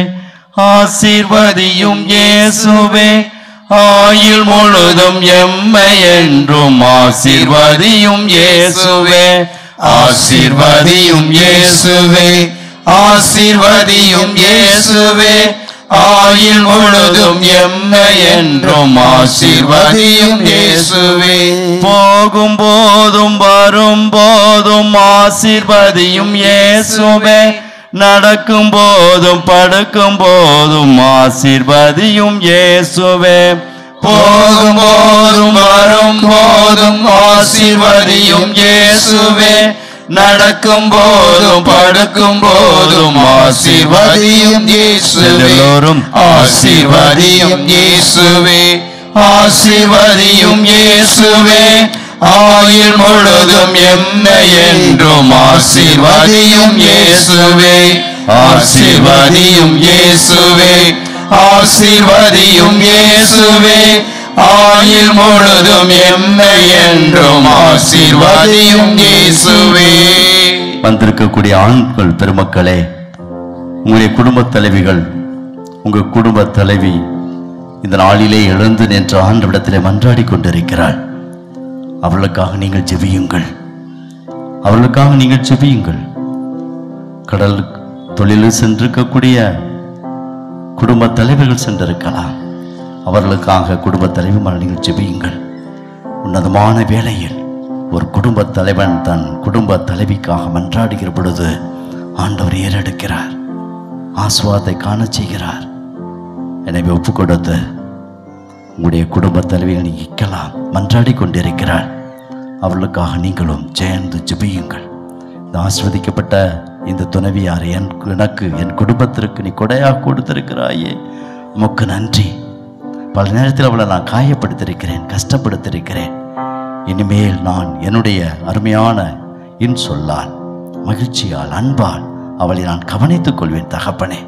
ஆசீர்வதியும் இயேசுவே, ஆயுள் முழுதும் எம்மை என்றும் ஆசீர்வதியும் இயேசுவே, ஆசீர்வதியும் இயேசுவே, ஆசீர்வதியும் இயேசுவே, ஆயுள் முழுதும் எம்மை என்றும் ஆசீர்வதியும் இயேசுவே. போகும் போதும் வரும் போதும் ஆசீர்வதியும் இயேசுவே, நடக்கும் போதும் படுக்கும் போதும் ஆசீர்வதியும் இயேசுவே. போகும் போதும் வரும் போதும் ஆசீர்வதியும் இயேசுவே, நடக்கும் போதும் படுக்கும் போதும் ஆசீர்வதியும் இயேசுவே. ஆசீர்வதியும் இயேசுவே, ஆசீர்வதியும் இயேசுவே, ஆயுள் முழுதும் எம்மை என்றும் ஆசீர்வதியும் இயேசுவே, ஆசீர்வதியும் இயேசுவே, ஆசீர்வதியும் இயேசுவே, ஆயுள் முழுதும் எம்மை என்றும் ஆசீர்வதியும் இயேசுவே. வந்திருக்கக்கூடிய ஆண்கள் பெருமக்களே, உங்களுடைய குடும்ப தலைவிகள், உங்கள் குடும்ப தலைவி இந்த நாளிலே எழுந்து நின்ற ஆண்டவிடத்திலே மன்றாடி கொண்டிருக்கிறாள். அவளுக்காக நீங்கள் ஜெபியுங்கள், அவளுக்காக நீங்கள் ஜெபியுங்கள். கடல் தொழிலில் சென்றிருக்கக்கூடிய குடும்ப தலைவர்கள் சென்றிருக்கலாம். அவர்களுக்காக குடும்ப தலைவிமார் நீங்கள் ஜெபியுங்கள். உன்னதமான வேளையில் ஒரு குடும்ப தலைவன் தன் குடும்ப தலைவிக்காக மன்றாடுகிற பொழுது ஆண்டவர் ஏறெடுக்கிறார், ஆசீர்வாதத்தை காண செய்கிறார். எனவே ஒப்பு கொடுத்து உங்களுடைய குடும்ப தலைவியை நீக்கலாம் மன்றாடி கொண்டிருக்கிறார். அவர்களுக்காக நீங்களும் சேர்ந்து ஜெபியுங்கள். இந்த ஆசீர்வதிக்கப்பட்ட இந்த துணைவியார் எனக்கு என் குடும்பத்திற்கு நீ கொடையாக கொடுத்திருக்கிறாயே, உமக்கு நன்றி. பல நேரத்தில் அவளை நான் காயப்படுத்திருக்கிறேன், கஷ்டப்படுத்திருக்கிறேன். இனிமேல் நான் என்னுடைய அருமையான இன்சொல்லால் மகிழ்ச்சியால் அன்பால் அவளை நான் கவனித்துக் கொள்வேன் தகப்பனே.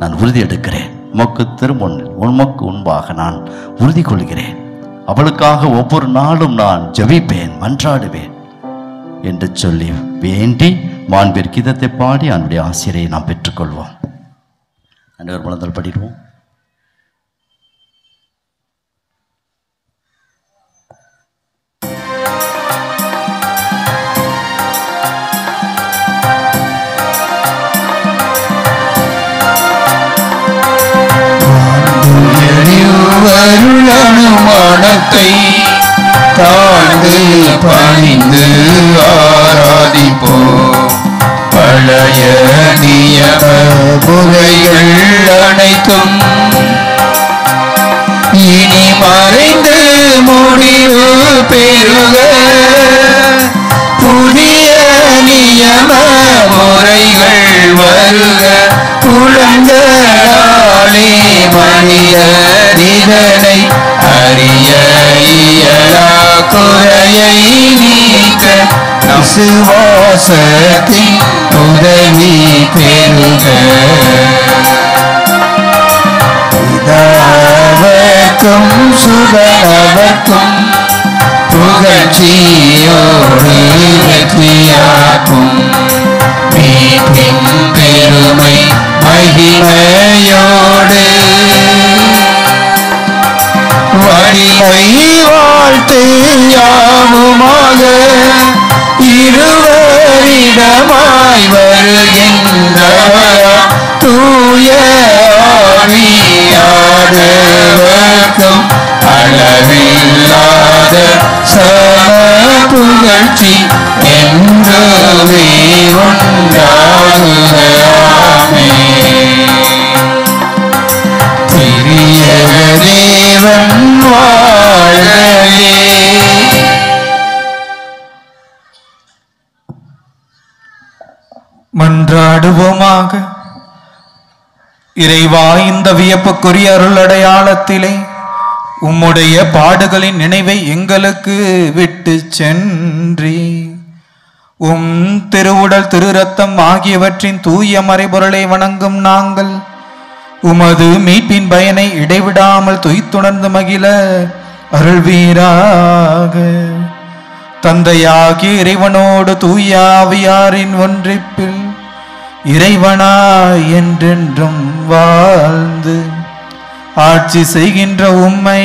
நான் உறுதி எடுக்கிறேன். உமக்கு திருமுன்னில் உமக்கு முன்பாக நான் உறுதி கொள்கிறேன். அவளுக்காக ஒவ்வொரு நாளும் நான் ஜெபிப்பேன், மன்றாடுவேன் என்று சொல்லி வேண்டி மாண்பிற் கீதத்தை பாடி அவனுடைய ஆசிரியை நாம் பெற்றுக்கொள்வோம். அனைவர் முழந்தால் படிடுவோம். அனுமானத்தை தாழ்ந்து பணிந்து ஆராதிப்போம். பழைய நியம முறைகள் அனைத்தும் இனி மறைந்து முடிவு பெறுக. புதிய நியம முறைகள் வருக. புலங்களாலே மனிதர் இதனை அறிய இயலா குறையை நீக்க விசுவாசத்தின் உதவி பெறுக. பிதாவுக்கும் சுதனவர்க்கும் புகழ்ச்சியோடு வெற்றியாக்கும் மீட்பின் பெருமை மகிமையோடு வடிவை வாழ்த்து யாவுமாக இருவரிடமாய் வருகின்றவரா தூய ஆவியானவர்க்கும் அளவில்லாத சம புகழ்ச்சி என்றுமே உண்டாகுக. பிரிய தேவன் வாழ்கவே. மன்றாடுவோமாக. இறைவா, இந்த வியப்புக்குரிய அருள் அடையாளத்திலே உம்முடைய பாடுகளின் நினைவை எங்களுக்கு விட்டு சென்றி உம் திருவுடல் திரு ரத்தம் ஆகியவற்றின் தூய மறைபொருளை வணங்கும் நாங்கள் உமது மீட்பின் பயனை இடைவிடாமல் துய்த்துணர்ந்து மகிழ அருள்வீராக. தந்தையாகிய இறைவனோடு தூய ஆவியாரின் ஒன்றிப்பில் இறைவனாய் என்றென்றும் வாழ்ந்து ஆட்சி செய்கின்ற உம்மை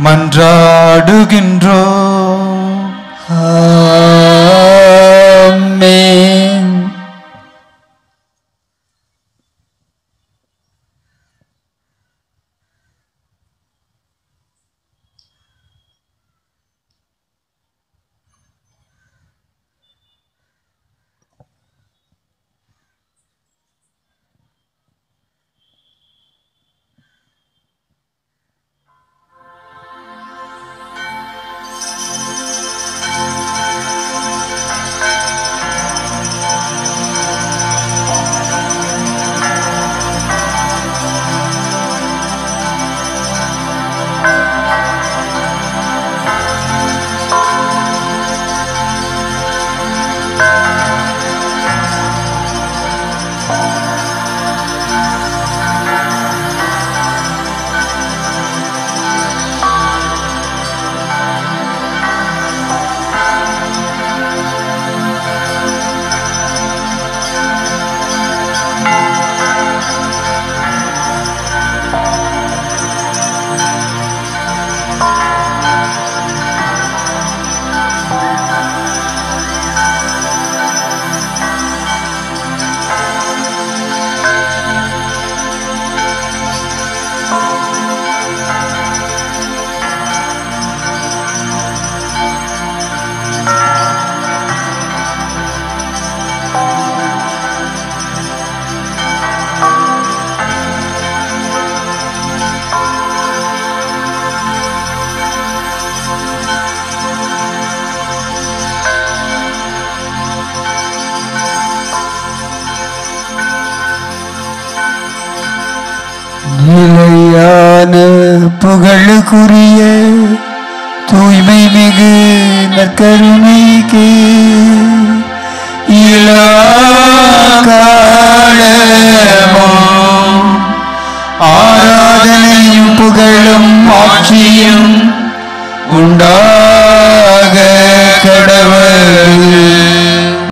மன்றாடுகின்றோ. ஆமென். நிலையான புகழுக்குரிய தூய்மை மிகு நற்கருணைக்கு இலாகாலமும் ஆராதனையும் புகழும் ஆட்சியும் உண்டாக கடவுள்